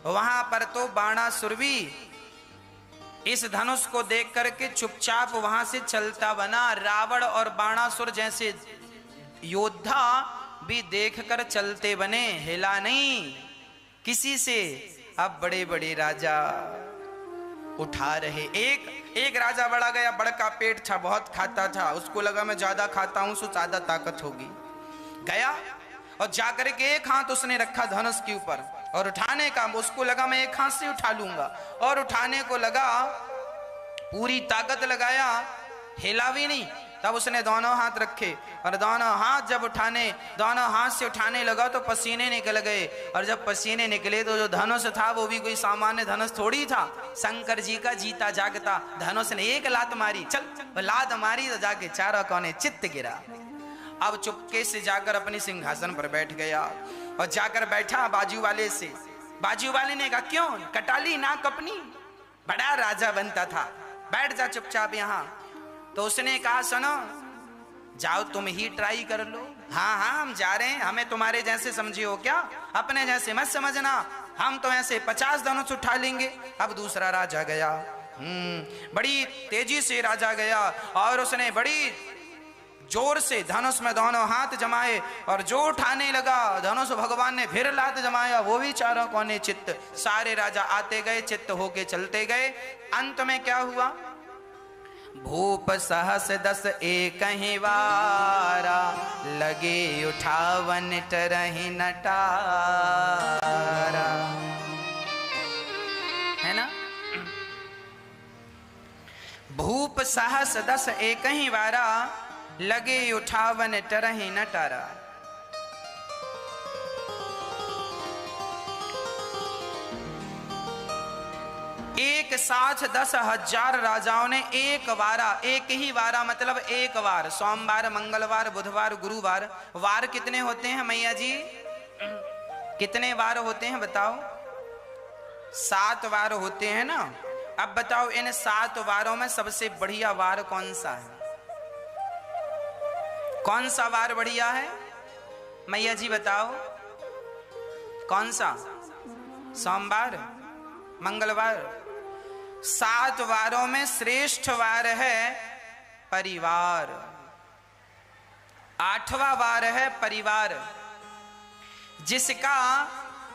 वहां पर तो बाणासुर भी इस धनुष को देख करके चुपचाप वहां से चलता बना। रावण और बाणासुर जैसे योद्धा भी देखकर चलते बने, हिला नहीं किसी से। अब बड़े बड़े राजा उठा रहे। एक राजा बड़ा गया, बड़का पेट था, बहुत खाता था, उसको लगा मैं ज्यादा खाता हूं तो ज्यादा ताकत होगी। गया और जाकर के एक हाथ उसने रखा धनुष के ऊपर और उठाने का, उसको लगा मैं एक हाथ से उठा लूंगा, और उठाने को लगा, पूरी ताकत लगाया, हिला भी नहीं, तब उसने दोनों हाथ रखे और दोनों हाथ जब दोनों हाथ से उठाने लगा तो पसीने निकल गए। और जब पसीने निकले तो जो धनुष था वो भी कोई सामान्य धनुष थोड़ी था, शंकर जी का जीता जागता धनुष ने एक लात मारी, चल लात मारी तो जाके चारों कोने चित्त गिरा। अब चुपके से जाकर अपनी सिंहासन पर बैठ गया और जाकर बैठा बाजू वाले से। बाजू वाले ने कहा क्यों कटाली नाक अपनी, बड़ा राजा बनता था, बैठ जा चुपचाप यहाँ। तो उसने कहा सुनो जाओ तुम ही ट्राई कर लो। हाँ हाँ हम जा रहे हैं, हमें तुम्हारे जैसे समझे हो क्या, अपने जैसे मत समझना, हम तो ऐसे 50 धनुष उठा लेंगे। अब दूसरा राजा गया, बड़ी तेजी से राजा गया और उसने बड़ी जोर से धनुष में दोनों हाथ जमाए और जो उठाने लगा धनुष भगवान ने फिर लात जमाया, वो भी चारों कोने चित्त। सारे राजा आते गए, चित्त होके चलते गए। अंत में क्या हुआ, भूप सहस 10 एक ही वारा, लगे उठावन टरहि नटारा। है ना, भूप सहस 10 एक ही वारा, लगे उठावन टरहि नटारा। एक साथ 10,000 राजाओं ने एक ही वारा मतलब एक वार, सोमवार मंगलवार बुधवार गुरुवार, वार कितने होते हैं मैया जी, कितने वार होते हैं बताओ, 7 वार होते हैं ना। अब बताओ इन 7 वारों में सबसे बढ़िया वार कौन सा है, कौन सा वार बढ़िया है मैया जी बताओ, कौन सा, सोमवार मंगलवार। 7 वारों में श्रेष्ठ वार है परिवार, 8वां वार है परिवार। जिसका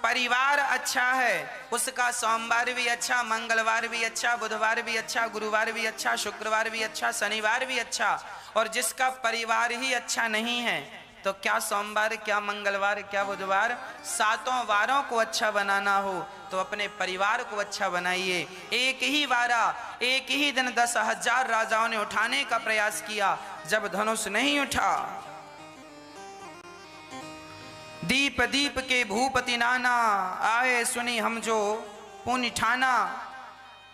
परिवार अच्छा है उसका सोमवार भी अच्छा, मंगलवार भी अच्छा, बुधवार भी अच्छा, गुरुवार भी अच्छा, शुक्रवार भी अच्छा, शनिवार भी अच्छा। और जिसका परिवार ही अच्छा नहीं है तो क्या सोमवार क्या मंगलवार क्या बुधवार, 7 वारों को अच्छा बनाना हो तो अपने परिवार को अच्छा बनाइए। एक ही वारा एक ही दिन 10,000 राजाओं ने उठाने का प्रयास किया, जब धनुष नहीं उठा, दीप दीप के भूपति नाना, आए सुनी हम जो पुण्य ठाना।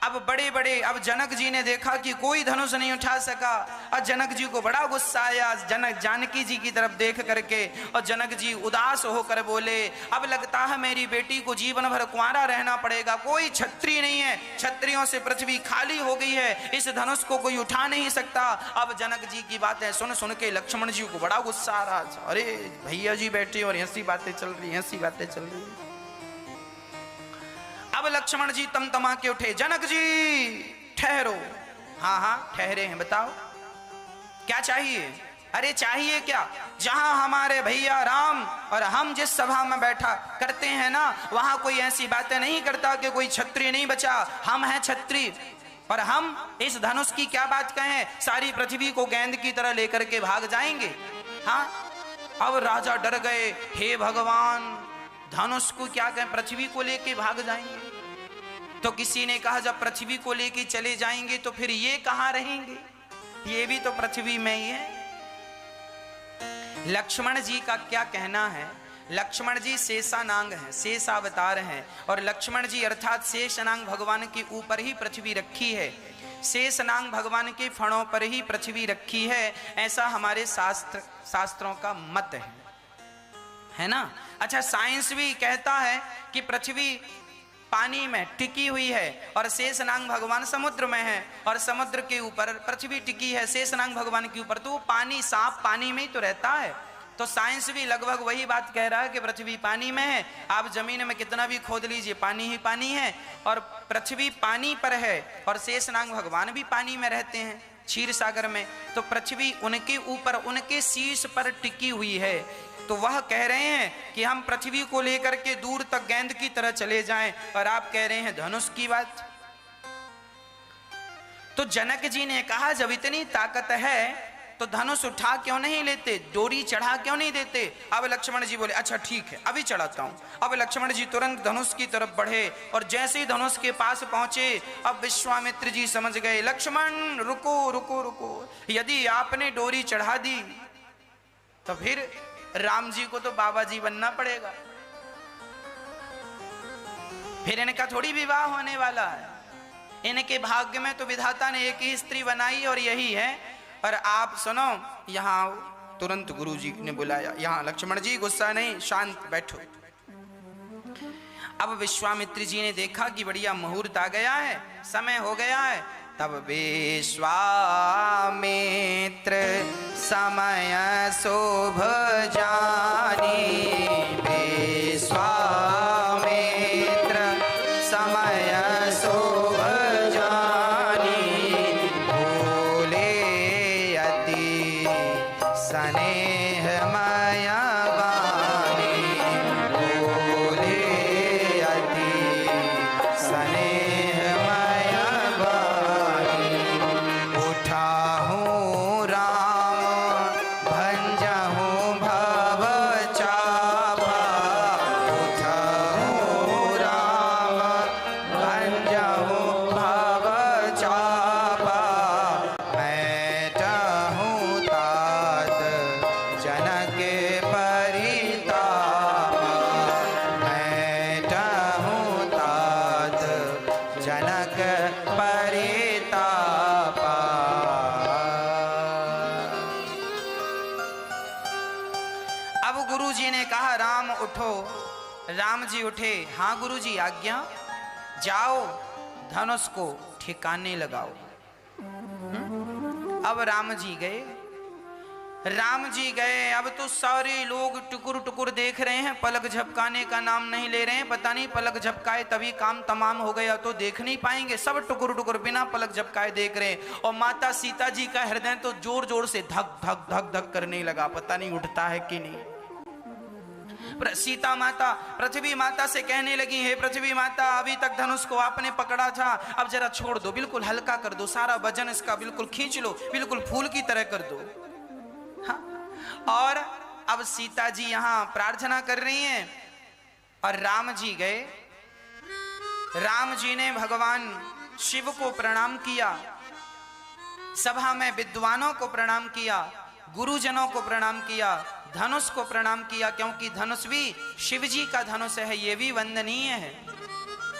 अब बड़े बड़े, अब जनक जी ने देखा कि कोई धनुष नहीं उठा सका और जनक जी को बड़ा गुस्सा आया जनक जानकी जी की तरफ देख करके, और जनक जी उदास होकर बोले अब लगता है मेरी बेटी को जीवन भर कुंवारा रहना पड़ेगा, कोई छत्री नहीं है, छत्रियों से पृथ्वी खाली हो गई है, इस धनुष को कोई उठा नहीं सकता। अब जनक जी की बातें सुन सुन के लक्ष्मण जी को बड़ा गुस्सा आ रहा, अरे भैया जी बैठे और ऐसी बातें चल रही, ऐसी बातें चल रही। अब लक्ष्मण जी तमतमा के उठे, जनक जी ठहरो। हाँ हाँ ठहरे हैं, बताओ क्या चाहिए। अरे चाहिए क्या, जहां हमारे भैया राम और हम जिस सभा में बैठा करते हैं ना, वहां कोई ऐसी बातें नहीं करता कि कोई छत्री नहीं बचा, हम हैं छत्री। और हम इस धनुष की क्या बात कहें, सारी पृथ्वी को गेंद की तरह लेकर के भाग जाएंगे। हाँ अब राजा डर गए, हे भगवान धनुष को क्या कहें, पृथ्वी को लेके भाग जाएंगे। तो किसी ने कहा जब पृथ्वी को लेके चले जाएंगे तो फिर ये कहां रहेंगे, ये भी तो पृथ्वी में ही है। लक्ष्मण जी का क्या कहना है, लक्ष्मण जी शेषानांग हैं, शेषावतार हैं, और लक्ष्मण जी अर्थात शेषनांग भगवान के ऊपर ही पृथ्वी रखी है, शेषनांग भगवान के फणों पर ही पृथ्वी रखी है, ऐसा हमारे शास्त्रों का मत है ना। अच्छा साइंस भी कहता है कि पृथ्वी पानी में टिकी हुई है और शेषनांग भगवान समुद्र में है, और समुद्र के ऊपर पृथ्वी टिकी है शेषनांग भगवान के ऊपर, तो पानी सांप पानी में ही तो रहता है। तो साइंस भी लगभग वही बात कह रहा है कि पृथ्वी पानी में है, आप जमीन में कितना भी खोद लीजिए पानी ही पानी है, और पृथ्वी पानी पर है और शेषनांग भगवान भी पानी में रहते हैं क्षीर सागर में, तो पृथ्वी उनके ऊपर उनके शीश पर टिकी हुई है। तो वह कह रहे हैं कि हम पृथ्वी को लेकर के दूर तक गेंद की तरह चले जाएं, और आप कह रहे हैं धनुष की बात। तो जनक जी ने कहा जब इतनी ताकत है तो धनुष उठा क्यों नहीं लेते, डोरी चढ़ा क्यों नहीं देते। अब लक्ष्मण जी बोले अच्छा ठीक है अभी चढ़ाता हूं। अब लक्ष्मण जी तुरंत धनुष की तरफ बढ़े और जैसे ही धनुष के पास पहुंचे, अब विश्वामित्र जी समझ गए लक्ष्मण रुको रुको रुको, यदि आपने डोरी चढ़ा दी तो फिर राम जी को तो बाबा जी बनना पड़ेगा, फिर इनका थोड़ी विवाह होने वाला है। इनके भाग्य में तो विधाता ने एक ही स्त्री बनाई और यही है। और आप सुनो, यहाँ आओ। तुरंत गुरु जी ने बुलाया, यहाँ लक्ष्मण जी गुस्सा नहीं, शांत बैठो। अब विश्वामित्र जी ने देखा कि बढ़िया मुहूर्त आ गया है, समय हो गया है। तब विश्वामित्र समय शोभ जानी, विश्वामित्र समय शोभ जानी, भूले अति स्नेहमय वाणी, भूले अति स्नेहमय वाणी, उठाहूँ राम भंजहूँ भव चापा, उठाहूँ राम भंजहूँ भव चापा, बैठहूँ तात जनक परितापा, बैठहूँ तात जनक परितापा। अब गुरु जी ने कहा राम उठो। राम जी उठे, हाँ गुरु जी आज्ञा, जाओ धनुष को ठिकाने लगाओ। अब राम जी गए, राम जी गए। अब तो सारे लोग टुकुर टुकुर देख रहे हैं, पलक झपकाने का नाम नहीं ले रहे हैं। पता नहीं पलक झपकाए तभी काम तमाम हो गया तो देख नहीं पाएंगे। सब टुकुर टुकुर बिना पलक झपकाए देख रहे हैं। और माता सीता जी का हृदय तो जोर जोर से धक धक धक धक करने लगा, पता नहीं उठता है कि नहीं। सीता माता पृथ्वी माता से कहने लगी, हे पृथ्वी माता, अभी तक धनुष को आपने पकड़ा था, अब जरा छोड़ दो, बिल्कुल हल्का कर दो, सारा वजन इसका बिल्कुल खींच लो, बिल्कुल फूल की तरह कर दो। हाँ? और अब सीता जी यहाँ प्रार्थना कर रही हैं और राम जी गए। राम जी ने भगवान शिव को प्रणाम किया, सभा में विद्वानों को प्रणाम किया, गुरुजनों को प्रणाम किया, धनुष को प्रणाम किया, क्योंकि धनुष भी शिव जी का धनुष है, ये भी वंदनीय है।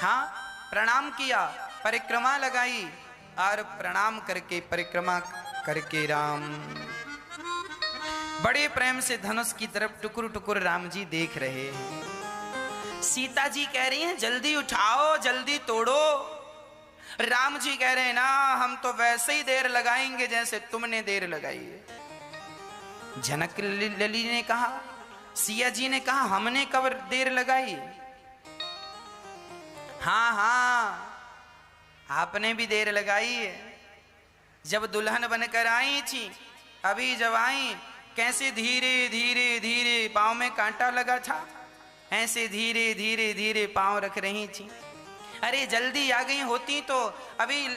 हाँ, प्रणाम किया, परिक्रमा लगाई और प्रणाम करके परिक्रमा करके राम बड़े प्रेम से धनुष की तरफ टुकुर टुकुर राम जी देख रहे हैं। सीता जी कह रही हैं जल्दी उठाओ, जल्दी तोड़ो। राम जी कह रहे हैं ना, हम तो वैसे ही देर लगाएंगे जैसे तुमने देर लगाई है। जनक लली ने कहा, सिया जी ने कहा, हमने कब देर लगाई? हाँ हाँ, आपने भी देर लगाई है। जब दुल्हन बनकर आई थी, अभी जब आई, कैसे धीरे धीरे धीरे पाँव में कांटा लगा था, ऐसे धीरे धीरे धीरे पाँव रख रही थी। अरे जल्दी आ गई होती तो अभी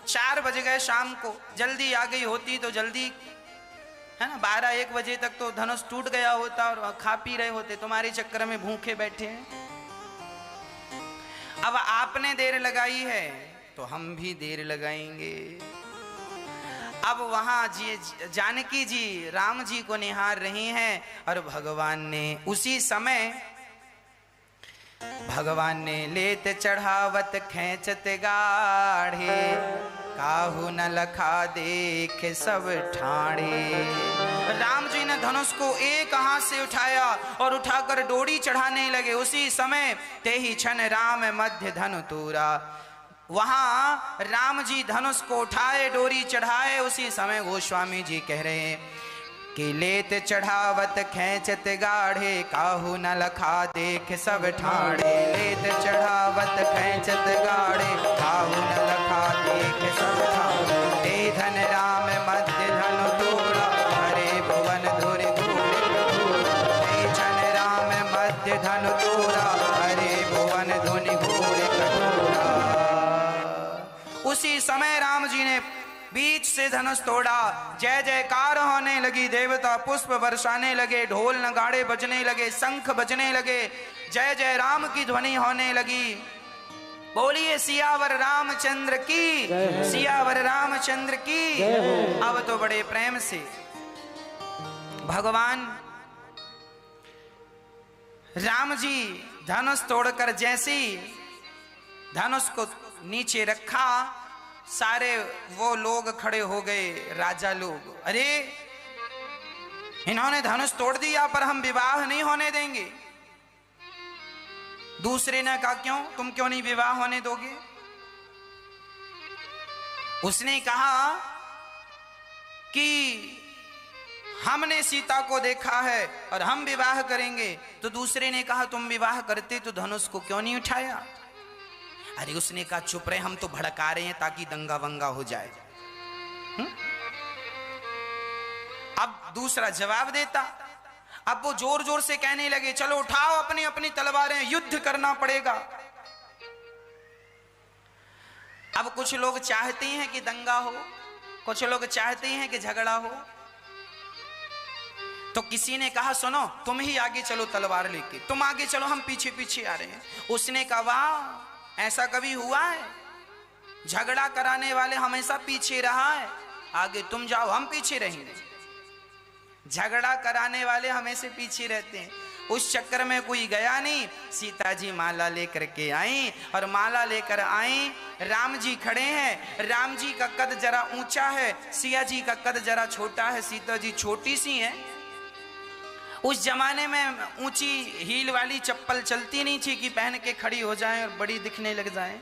4 बज गए शाम को, जल्दी आ गई होती तो जल्दी, है ना, 12-1 बजे तक तो धनुष टूट गया होता और खा पी रहे होते। तुम्हारे चक्कर में भूखे बैठे हैं। अब आपने देर लगाई है तो हम भी देर लगाएंगे। अब वहां जानकी जी राम जी को निहार रही हैं और भगवान ने उसी समय भगवान ने लेत चढ़ावत खेचत गाढ़े, काहू न लखा देख सब ठाणे। राम जी ने धनुष को एक हाथ से उठाया और उठाकर डोरी चढ़ाने लगे। उसी समय ते ही क्षण राम मध्य धनु तूरा। वहां राम जी धनुष को उठाए, डोरी चढ़ाए। उसी समय गोस्वामी जी कह रहे हैं कि लेत चढ़ावत खेचत गाढ़े, काहू न लखा देख सब ठाणे। लेत चढ़ावत खेचत गाढ़े, काहू न लखा देख सब ठाणे। ते धन राम मध्य धनु तोड़ा, हरे भुवन धुरि घूरे कठोरा। ते धन राम मध्य धनु तोड़ा, हरे भुवन धुनि घूरे कठोरा। उसी समय राम जी ने बीच से धनुष तोड़ा। जय जयकार होने लगी, देवता पुष्प बरसाने लगे, ढोल नगाड़े बजने लगे, शंख बजने लगे, जय जय राम की ध्वनि होने लगी। बोलिए सियावर रामचंद्र की, सियावर रामचंद्र की। अब तो बड़े प्रेम से भगवान राम जी धनुष तोड़कर जैसे ही धनुष को नीचे रखा, सारे वो लोग खड़े हो गए, राजा लोग। अरे इन्होंने धनुष तोड़ दिया पर हम विवाह नहीं होने देंगे। दूसरे ने कहा क्यों, तुम क्यों नहीं विवाह होने दोगे? उसने कहा कि हमने सीता को देखा है और हम विवाह करेंगे। तो दूसरे ने कहा तुम विवाह करते तो धनुष को क्यों नहीं उठाया? अरे उसने कहा चुप रहे, हम तो भड़का रहे हैं ताकि दंगा वंगा हो जाए। अब दूसरा जवाब देता। अब वो जोर जोर से कहने लगे चलो उठाओ अपनी अपनी तलवारें, युद्ध करना पड़ेगा। अब कुछ लोग चाहते हैं कि दंगा हो, कुछ लोग चाहते हैं कि झगड़ा हो। तो किसी ने कहा सुनो तुम ही आगे चलो तलवार लेके, तुम आगे चलो हम पीछे पीछे आ रहे हैं। उसने कहा वाह ऐसा कभी हुआ है? झगड़ा कराने वाले हमेशा पीछे रहा है, आगे तुम जाओ हम पीछे रहेंगे। झगड़ा कराने वाले हमेशा पीछे रहते हैं। उस चक्कर में कोई गया नहीं। सीता जी माला लेकर के आई और माला लेकर आई। राम जी खड़े हैं। राम जी का कद जरा ऊंचा है, सिया जी का कद जरा छोटा है, सीता जी छोटी सी है। उस जमाने में ऊंची हील वाली चप्पल चलती नहीं थी कि पहन के खड़ी हो जाएं और बड़ी दिखने लग जाएं।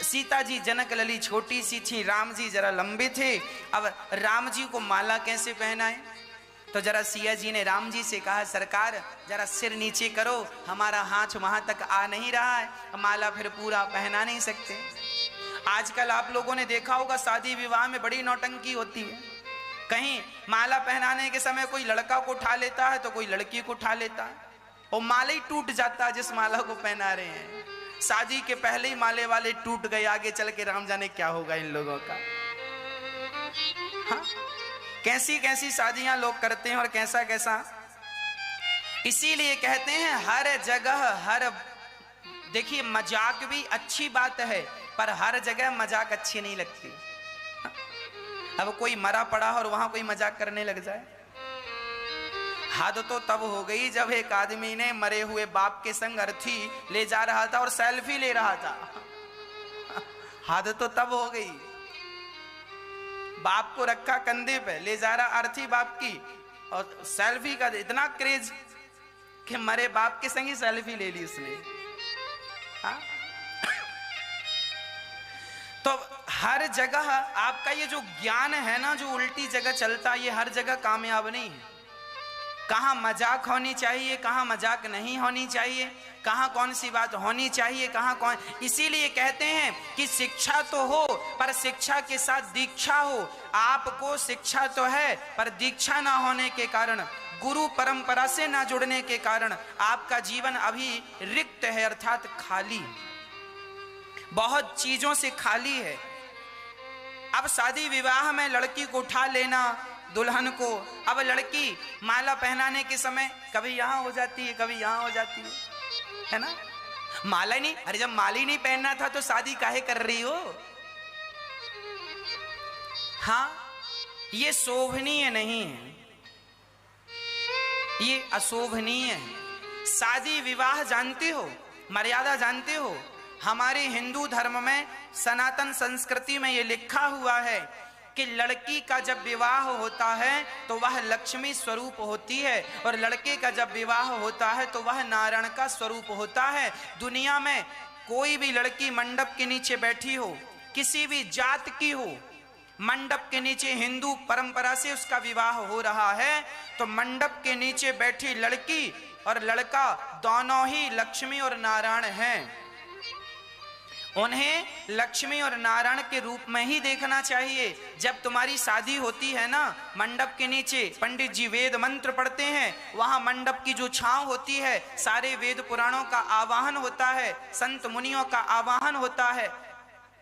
सीता जी जनक लली छोटी सी थी, राम जी जरा लंबे थे। अब राम जी को माला कैसे पहनाए? तो जरा सिया जी ने राम जी से कहा सरकार जरा सिर नीचे करो, हमारा हाथ वहां तक आ नहीं रहा है, माला फिर पूरा पहना नहीं सकते। आजकल आप लोगों ने देखा होगा शादी विवाह में बड़ी नौटंकी होती है। कहीं माला पहनाने के समय कोई लड़का को उठा लेता है तो कोई लड़की को उठा लेता है और माला ही टूट जाता है जिस माला को पहना रहे हैं। शादी के पहले ही माले वाले टूट गए, आगे चल के राम जाने क्या होगा इन लोगों का। हाँ? कैसी कैसी शादियां लोग करते हैं और कैसा कैसा। इसीलिए कहते हैं हर जगह हर, देखिए मजाक भी अच्छी बात है पर हर जगह मजाक अच्छी नहीं लगती। अब कोई मरा पड़ा और वहां कोई मजाक करने लग जाए, हद तो तब हो गई जब एक आदमी ने मरे हुए बाप के संग अर्थी ले जा रहा था और सेल्फी ले रहा था। हद तो तब हो गई। बाप को रखा कंधे पे, ले जा रहा अर्थी बाप की, और सेल्फी का इतना क्रेज कि मरे बाप के संग ही सेल्फी ले ली उसने। हाँ? तो हर जगह आपका ये जो ज्ञान है ना, जो उल्टी जगह चलता, ये हर जगह कामयाब नहीं है। कहाँ मजाक होनी चाहिए, कहाँ मजाक नहीं होनी चाहिए, कहाँ कौन सी बात होनी चाहिए, कहाँ कौन। इसीलिए कहते हैं कि शिक्षा तो हो पर शिक्षा के साथ दीक्षा हो। आपको शिक्षा तो है पर दीक्षा ना होने के कारण, गुरु परंपरा से ना जुड़ने के कारण आपका जीवन अभी रिक्त है, अर्थात खाली, बहुत चीजों से खाली है। अब शादी विवाह में लड़की को उठा लेना, दुल्हन को, अब लड़की माला पहनाने के समय कभी यहां हो जाती है कभी यहां हो जाती है ना। माला नहीं, अरे जब माला ही नहीं पहनना था तो शादी काहे कर रही हो। हाँ, ये शोभनीय नहीं है, ये अशोभनीय है। शादी विवाह जानते हो, मर्यादा जानते हो। हमारे हिंदू धर्म में सनातन संस्कृति में यह लिखा हुआ है कि लड़की का जब विवाह होता है तो वह लक्ष्मी स्वरूप होती है और लड़के का जब विवाह होता है तो वह नारायण का स्वरूप होता है। दुनिया में कोई भी लड़की मंडप के नीचे बैठी हो, किसी भी जात की हो, मंडप के नीचे हिंदू परंपरा से उसका विवाह हो रहा है तो मंडप के नीचे बैठी लड़की और लड़का दोनों ही लक्ष्मी और नारायण हैं। उन्हें लक्ष्मी और नारायण के रूप में ही देखना चाहिए। जब तुम्हारी शादी होती है ना, मंडप के नीचे पंडित जी वेद मंत्र पढ़ते हैं, वहां मंडप की जो छांव होती है, सारे वेद पुराणों का आवाहन होता है, संत मुनियों का आवाहन होता है।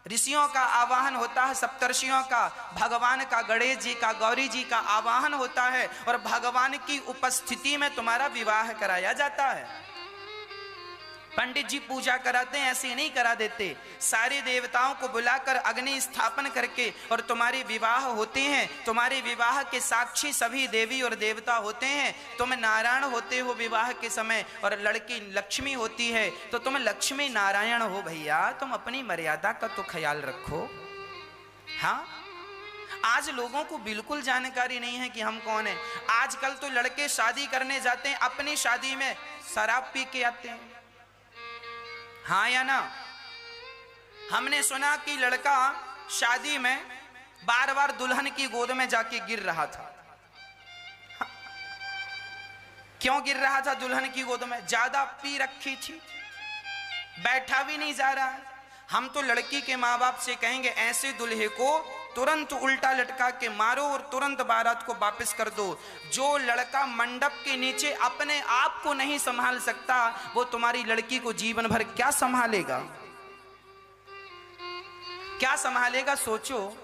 ऋषियों का आवाहन होता है, सप्तर्षियों का, भगवान का, गणेश जी का, गौरी जी का आवाहन होता है और भगवान की उपस्थिति में तुम्हारा विवाह कराया जाता है। पंडित जी पूजा कराते हैं, ऐसे नहीं करा देते। सारे देवताओं को बुलाकर अग्नि स्थापन करके और तुम्हारे विवाह होते हैं। तुम्हारे विवाह के साक्षी सभी देवी और देवता होते हैं। तुम नारायण होते हो विवाह के समय और लड़की लक्ष्मी होती है, तो तुम लक्ष्मी नारायण हो भैया। तुम अपनी मर्यादा का तो ख्याल रखो। हाँ, आज लोगों को बिल्कुल जानकारी नहीं है कि हम कौन हैं। आजकल तो लड़के शादी करने जाते हैं, अपनी शादी में शराब पी के आते हैं। हाँ या ना? हमने सुना कि लड़का शादी में बार बार दुल्हन की गोद में जाके गिर रहा था। क्यों गिर रहा था दुल्हन की गोद में? ज्यादा पी रखी थी, बैठा भी नहीं जा रहा। हम तो लड़की के माँ बाप से कहेंगे ऐसे दुल्हे को तुरंत उल्टा लटका के मारो और तुरंत बारात को वापस कर दो। जो लड़का मंडप के नीचे अपने आप को नहीं संभाल सकता, वो तुम्हारी लड़की को जीवन भर क्या संभालेगा? क्या संभालेगा? सोचो।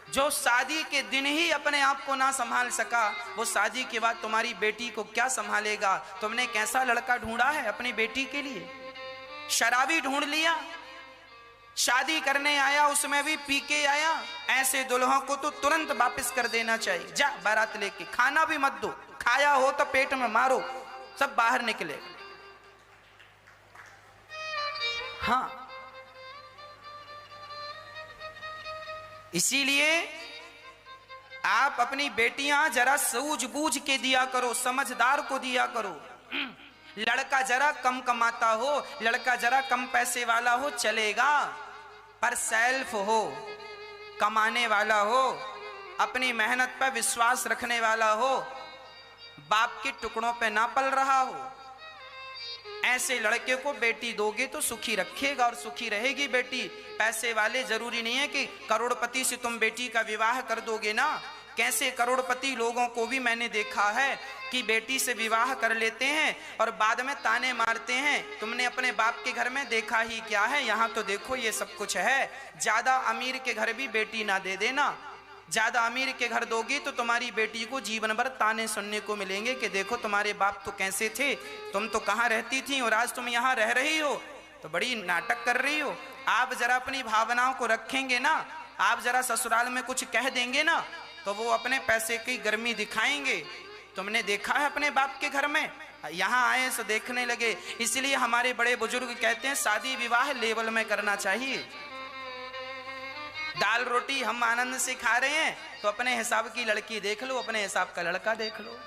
जो शादी के दिन ही अपने आप को ना संभाल सका, वो शादी के बाद तुम्हारी बेटी को क्या संभालेगा? तुमने कैसा लड़का ढूंढा है अपनी बेटी के लिए? शराबी ढूंढ लिया, शादी करने आया उसमें भी पी के आया। ऐसे दुल्हों को तो तुरंत वापस कर देना चाहिए। जा बारात लेके, खाना भी मत दो, खाया हो तो पेट में मारो, सब बाहर निकले। हाँ, इसीलिए आप अपनी बेटियां जरा सूझबूझ के दिया करो, समझदार को दिया करो। लड़का जरा कम कमाता हो, लड़का जरा कम पैसे वाला हो चलेगा, पर सेल्फ हो, कमाने वाला हो, अपनी मेहनत पर विश्वास रखने वाला हो, बाप के टुकड़ों पे ना पल रहा हो। ऐसे लड़के को बेटी दोगे तो सुखी रखेगा और सुखी रहेगी बेटी। पैसे वाले जरूरी नहीं है कि करोड़पति से तुम बेटी का विवाह कर दोगे ना। कैसे करोड़पति लोगों को भी मैंने देखा है कि बेटी से विवाह कर लेते हैं और बाद में ताने मारते हैं, तुमने अपने बाप के घर में देखा ही क्या है, यहाँ तो देखो ये सब कुछ है। ज्यादा अमीर के घर भी बेटी ना दे देना। ज्यादा अमीर के घर दोगी तो तुम्हारी बेटी को जीवन भर ताने सुनने को मिलेंगे कि देखो तुम्हारे बाप तो कैसे थे, तुम तो कहाँ रहती थी और आज तुम यहाँ रह रही हो, तो बड़ी नाटक कर रही हो। आप जरा अपनी भावनाओं को रखेंगे ना, आप जरा ससुराल में कुछ कह देंगे ना, तो वो अपने पैसे की गर्मी दिखाएंगे। तुमने देखा है अपने बाप के घर में, यहाँ आए तो देखने लगे। इसलिए हमारे बड़े बुजुर्ग कहते हैं शादी विवाह लेवल में करना चाहिए। दाल रोटी हम आनंद से खा रहे हैं तो अपने हिसाब की लड़की देख लो, अपने हिसाब का लड़का देख लो।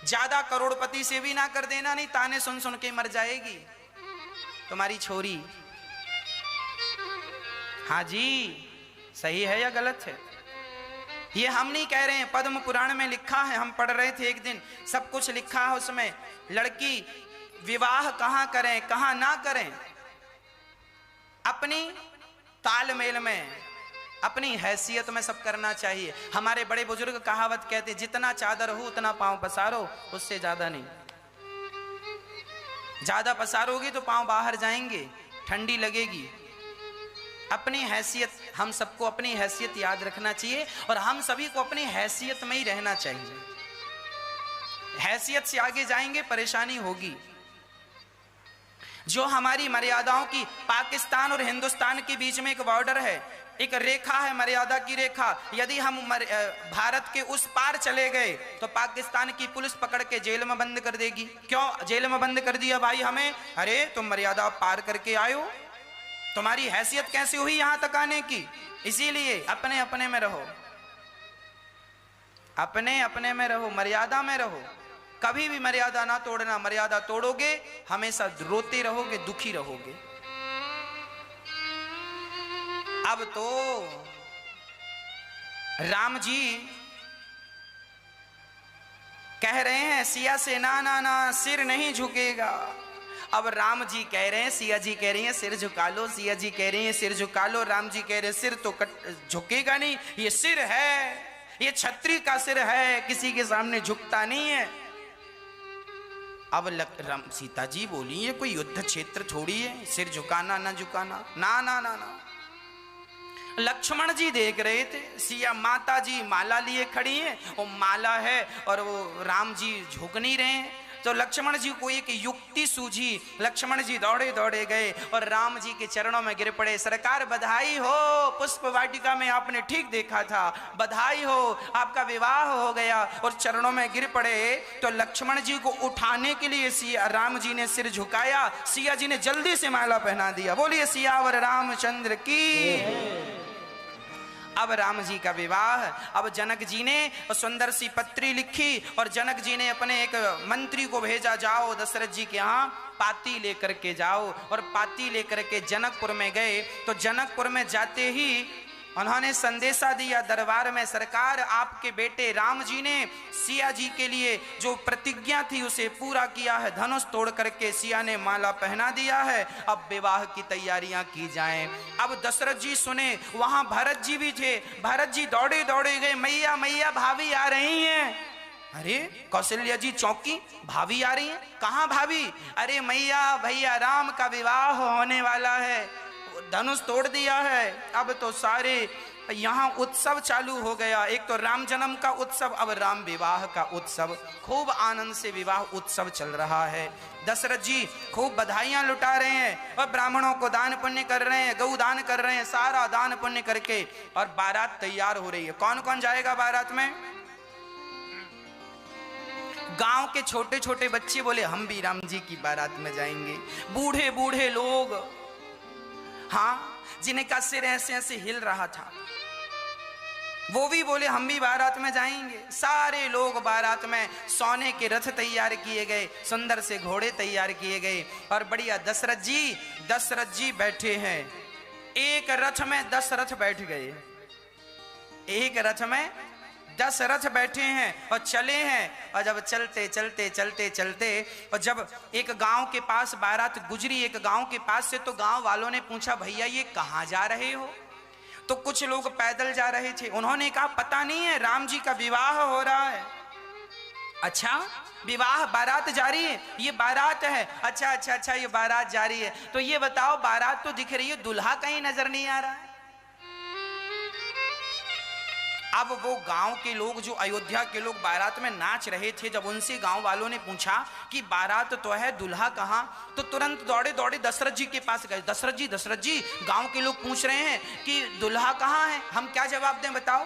ज्यादा करोड़पति से भी ना कर देना, नहीं ताने सुन सुन के मर जाएगी तुम्हारी छोरी। हाँ जी, सही है या गलत है? ये हम नहीं कह रहे हैं, पद्म पुराण में लिखा है, हम पढ़ रहे थे एक दिन, सब कुछ लिखा है उसमें। लड़की विवाह कहाँ करें कहाँ ना करें, अपनी तालमेल में, अपनी हैसियत में सब करना चाहिए। हमारे बड़े बुजुर्ग कहावत कहते, जितना चादर हो उतना पांव पसारो, उससे ज्यादा नहीं। ज्यादा पसारोगी तो पांव बाहर जाएंगे, ठंडी लगेगी। अपनी हैसियत, हम सबको अपनी हैसियत याद रखना चाहिए और हम सभी को अपनी हैसियत में ही रहना चाहिए। हैसियत से आगे जाएंगे परेशानी होगी। जो हमारी मर्यादाओं की, पाकिस्तान और हिंदुस्तान के बीच में एक बॉर्डर है, एक रेखा है, मर्यादा की रेखा। यदि हम भारत के उस पार चले गए तो पाकिस्तान की पुलिस पकड़ के जेल में बंद कर देगी। क्यों जेल में बंद कर दिया भाई हमें? अरे तुम मर्यादा पार करके आए हो, तुम्हारी हैसियत कैसे हुई यहां तक आने की? इसीलिए अपने अपने में रहो, अपने अपने में रहो, मर्यादा में रहो। कभी भी मर्यादा ना तोड़ना। मर्यादा तोड़ोगे हमेशा रोते रहोगे, दुखी रहोगे। अब तो राम जी कह रहे हैं सिया से ना ना ना सिर नहीं झुकेगा। अब राम जी कह रहे हैं, सिया जी कह रही हैं सिर झुका लो, सिया जी कह रही हैं सिर झुका लो, राम जी कह रहे हैं सिर तो झुकेगा नहीं, ये सिर है, ये छत्री का सिर है, किसी के सामने झुकता नहीं है। अब राम सीता जी बोली ये कोई युद्ध क्षेत्र थोड़ी है, सिर झुकाना ना झुकाना, ना ना ना ना। लक्ष्मण जी देख रहे थे सिया माता जी माला लिए खड़ी हैं, वो माला है और वो राम जी झुक नहीं रहे हैं। तो लक्ष्मण जी को एक युक्ति सूझी, लक्ष्मण जी दौड़े दौड़े गए और राम जी के चरणों में गिर पड़े। सरकार बधाई हो, पुष्प वाटिका में आपने ठीक देखा था, बधाई हो, आपका विवाह हो गया। और चरणों में गिर पड़े तो लक्ष्मण जी को उठाने के लिए सिया राम जी ने सिर झुकाया, सिया जी ने जल्दी से माला पहना दिया। बोलिए सियावर रामचंद्र की। अब राम जी का विवाह, अब जनक जी ने सुंदर सी पत्री लिखी और जनक जी ने अपने एक मंत्री को भेजा, जाओ दशरथ जी के यहाँ पाती लेकर के जाओ। और पाती लेकर के जनकपुर में गए। तो जनकपुर में जाते ही उन्होंने संदेशा दिया दरबार में, सरकार आपके बेटे राम जी ने सिया जी के लिए जो प्रतिज्ञा थी उसे पूरा किया है, धनुष तोड़ करके सिया ने माला पहना दिया है, अब विवाह की तैयारियां की जाएं। अब दशरथ जी सुने, वहां भरत जी भी थे, भरत जी दौड़े दौड़े गए, मैया मैया भाभी आ रही हैं। अरे कौशल्या जी चौकी, भाभी आ रही हैं, कहाँ भाभी? अरे मैया भैया राम का विवाह होने वाला है, धनुष तोड़ दिया है, अब तो सारे यहाँ उत्सव चालू हो गया। एक तो राम जन्म का उत्सव, अब राम विवाह का उत्सव, खूब आनंद से विवाह उत्सव चल रहा है। दशरथ जी खूब बधाइयां लुटा रहे हैं और ब्राह्मणों को दान पुण्य कर रहे हैं, गौ दान कर रहे हैं, सारा दान पुण्य करके और बारात तैयार हो रही है। कौन कौन जाएगा बारात में? गांव के छोटे छोटे बच्चे बोले हम भी राम जी की बारात में जाएंगे। बूढ़े बूढ़े लोग, हाँ, जिनका सिर ऐसे ऐसे हिल रहा था, वो भी बोले हम भी बारात में जाएंगे। सारे लोग बारात में, सोने के रथ तैयार किए गए, सुंदर से घोड़े तैयार किए गए और बढ़िया दशरथ जी बैठे हैं। एक रथ में 10 रथ बैठ गए, एक रथ में 10 रथ बैठे हैं और चले हैं। और जब चलते चलते चलते चलते और जब एक गांव के पास बारात गुजरी, एक गांव के पास से, तो गांव वालों ने पूछा भैया ये कहाँ जा रहे हो? तो कुछ लोग पैदल जा रहे थे, उन्होंने कहा पता नहीं है, राम जी का विवाह हो रहा है। अच्छा, विवाह बारात जा रही है, ये बारात है? अच्छा अच्छा अच्छा, ये बारात जा रही है। तो ये बताओ, बारात तो दिख रही है, दुल्हा कहीं नजर नहीं आ रहा है। अब वो गांव के लोग, जो अयोध्या के लोग बारात में नाच रहे थे, जब उनसे गांव वालों ने पूछा कि बारात तो है, दुल्हा कहाँ? तो तुरंत दौड़े दौड़े दशरथ जी के पास गए। दशरथ जी गांव के लोग पूछ रहे हैं कि दुल्हा कहाँ है, हम क्या जवाब दें बताओ?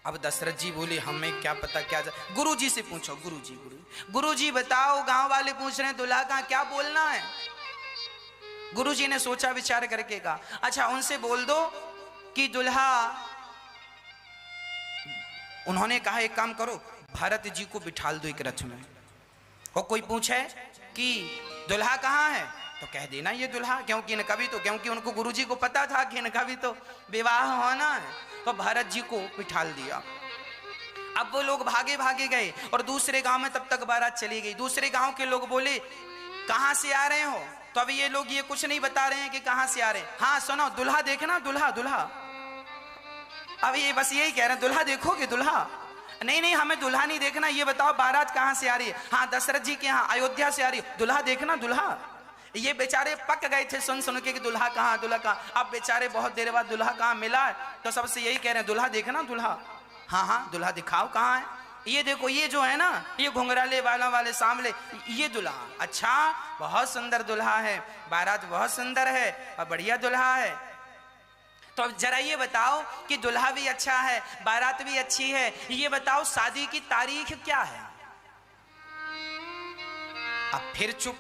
अब दशरथ जी बोले हमें क्या पता, क्या गुरु जी से पूछो, गुरु जी बताओ, गांव वाले पूछ रहे हैं दुल्हा कहाँ, क्या बोलना है? गुरु जी ने सोचा विचार करके कहा अच्छा उनसे बोल दो कि दुल्हा, उन्होंने कहा एक काम करो, भरत जी को बिठाल दो एक रथ में, और कोई पूछे कि दुल्हा कहाँ है तो कह देना ये दुल्हा, क्योंकि उनको गुरुजी को पता था कि इनका भी तो विवाह होना है, तो भरत जी को बिठाल दिया। अब वो लोग भागे भागे गए और दूसरे गांव में तब तक बारात चली गई। दूसरे गांव के लोग बोले कहां से आ रहे हो? तो अब ये लोग ये कुछ नहीं बता रहे हैं कि कहां से आ रहे हैं। हाँ सुनो, दुल्हा देखना, दुल्हा। अब ये बस यही कह रहे हैं, दुल्हा देखोगे? दुल्हा नहीं, हमें दुल्हा नहीं देखना, ये बताओ बारात कहां से आ रही है? हाँ दशरथ जी के यहाँ अयोध्या से आ रही है। दुल्हा देखना, दुल्हा। ये बेचारे पक गए थे सुन के कि दुल्हा कहाँ। अब बेचारे बहुत देर बाद दुल्हा कहाँ मिला, तो सबसे यही कह रहे हैं दुल्हा देखना, दुल्हा। हाँ दुल्हा दिखाओ कहाँ है? ये देखो, ये जो है ना, ये घुंघराले वाले सामने, ये दुल्हा। अच्छा, बहुत सुंदर दुल्हा है, बारात बहुत सुंदर है और बढ़िया दुल्हा है। तो अब जरा ये बताओ कि दुल्हा भी अच्छा है, बारात भी अच्छी है, ये बताओ शादी की तारीख क्या है? अब फिर चुप।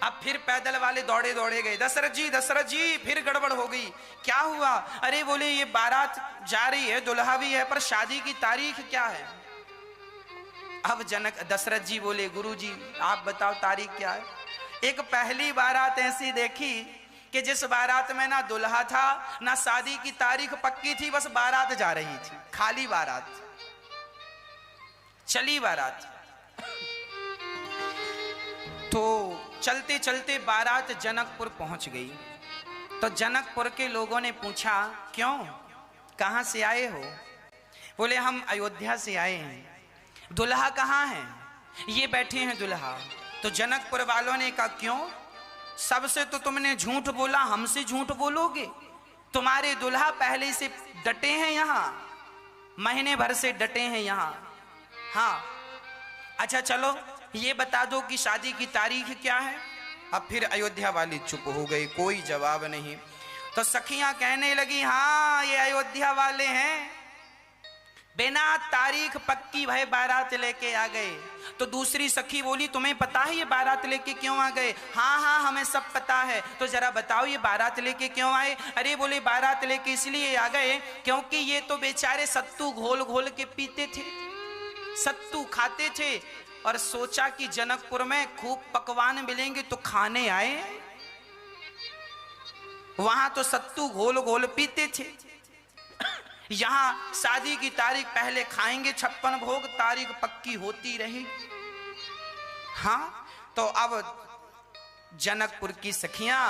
अब फिर पैदल वाले दौड़े दौड़े गए, दशरथ जी फिर गड़बड़ हो गई। क्या हुआ? अरे बोले ये बारात जा रही है, दुल्हा भी है, पर शादी की तारीख क्या है? अब दशरथ जी बोले गुरुजी आप बताओ तारीख क्या है? एक पहली बारात ऐसी देखी कि जिस बारात में ना दुल्हा था ना शादी की तारीख पक्की थी, बस बारात जा रही थी, खाली बारात, चली बारात। तो चलते चलते बारात जनकपुर पहुंच गई। तो जनकपुर के लोगों ने पूछा क्यों, कहां से आए हो? बोले हम अयोध्या से आए हैं। दुल्हा कहां है? ये बैठे हैं दुल्हा। तो जनकपुर वालों ने कहा क्यों, सबसे तो तुमने झूठ बोला, हमसे झूठ बोलोगे? तुम्हारे दुल्हा पहले से डटे हैं यहाँ, महीने भर से डटे हैं यहाँ। हाँ अच्छा चलो ये बता दो कि शादी की तारीख क्या है? अब फिर अयोध्या वाली चुप हो गई, कोई जवाब नहीं। तो सखियां कहने लगी हाँ ये अयोध्या वाले हैं, बिना तारीख पक्की भाई बारात लेके आ गए। तो दूसरी सखी बोली तुम्हें पता है ये बारात लेके क्यों आ गए? हाँ हाँ हमें सब पता है। तो जरा बताओ ये बारात लेके क्यों आए? अरे बोले बारात लेके इसलिए आ गए क्योंकि ये तो बेचारे सत्तू घोल घोल के पीते थे, सत्तू खाते थे, और सोचा कि जनकपुर में खूब पकवान मिलेंगे तो खाने आए। वहां तो सत्तू घोल घोल पीते थे, यहां शादी की तारीख पहले खाएंगे 56 भोग, तारीख पक्की होती रहेगी। हाँ तो अब जनकपुर की सखियां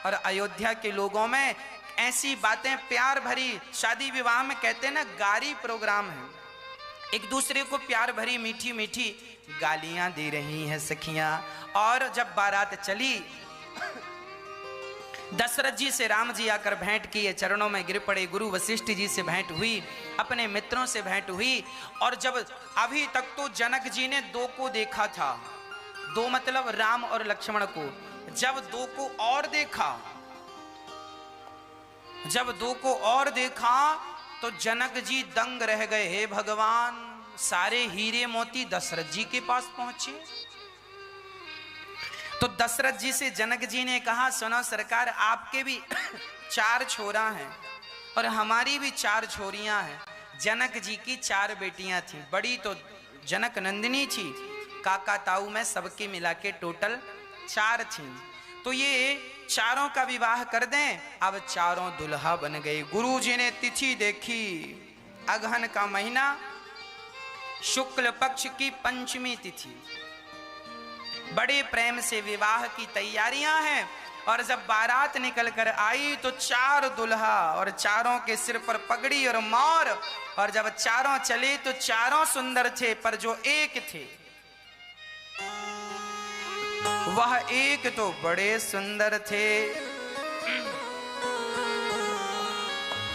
और अयोध्या के लोगों में ऐसी बातें प्यार भरी, शादी विवाह में कहते हैं ना गारी प्रोग्राम है, एक दूसरे को प्यार भरी मीठी मीठी गालियां दे रही हैं सखियां। और जब बारात चली, दशरथ जी से राम जी आकर भेंट किए, चरणों में गिर पड़े, गुरु वशिष्ठ जी से भेंट हुई, अपने मित्रों से भेंट हुई। और जब अभी तक तो जनक जी ने दो को देखा था, दो मतलब राम और लक्ष्मण को, जब दो को और देखा, जब दो को और देखा तो जनक जी दंग रह गए। हे भगवान, सारे हीरे मोती दशरथ जी के पास पहुंचे। तो दशरथ जी से जनक जी ने कहा सुनो सरकार, आपके भी 4 छोरा हैं और हमारी भी 4 छोरियां हैं। जनक जी की 4 बेटियां थीं, बड़ी तो जनक नंदिनी थी, काका ताऊ में सबके मिला के टोटल 4 थीं। तो ये चारों का विवाह कर दें। अब चारों दुल्हा बन गए। गुरु जी ने तिथि देखी, अगहन का महीना, शुक्ल पक्ष की पंचमी तिथि, बड़े प्रेम से विवाह की तैयारियां हैं। और जब बारात निकल कर आई तो 4 दुल्हा और चारों के सिर पर पगड़ी और मोर, और जब चारों चले तो चारों सुंदर थे, पर जो एक थे वह एक तो बड़े सुंदर थे।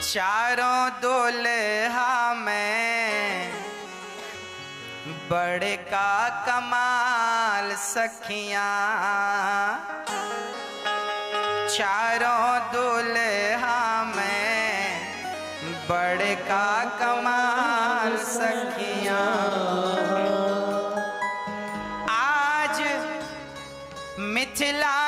चारों दुल्हा में बड़े का कमाल सखियां, चारों दुल्हा में बड़े का कमाल सखियां। आज मिथिला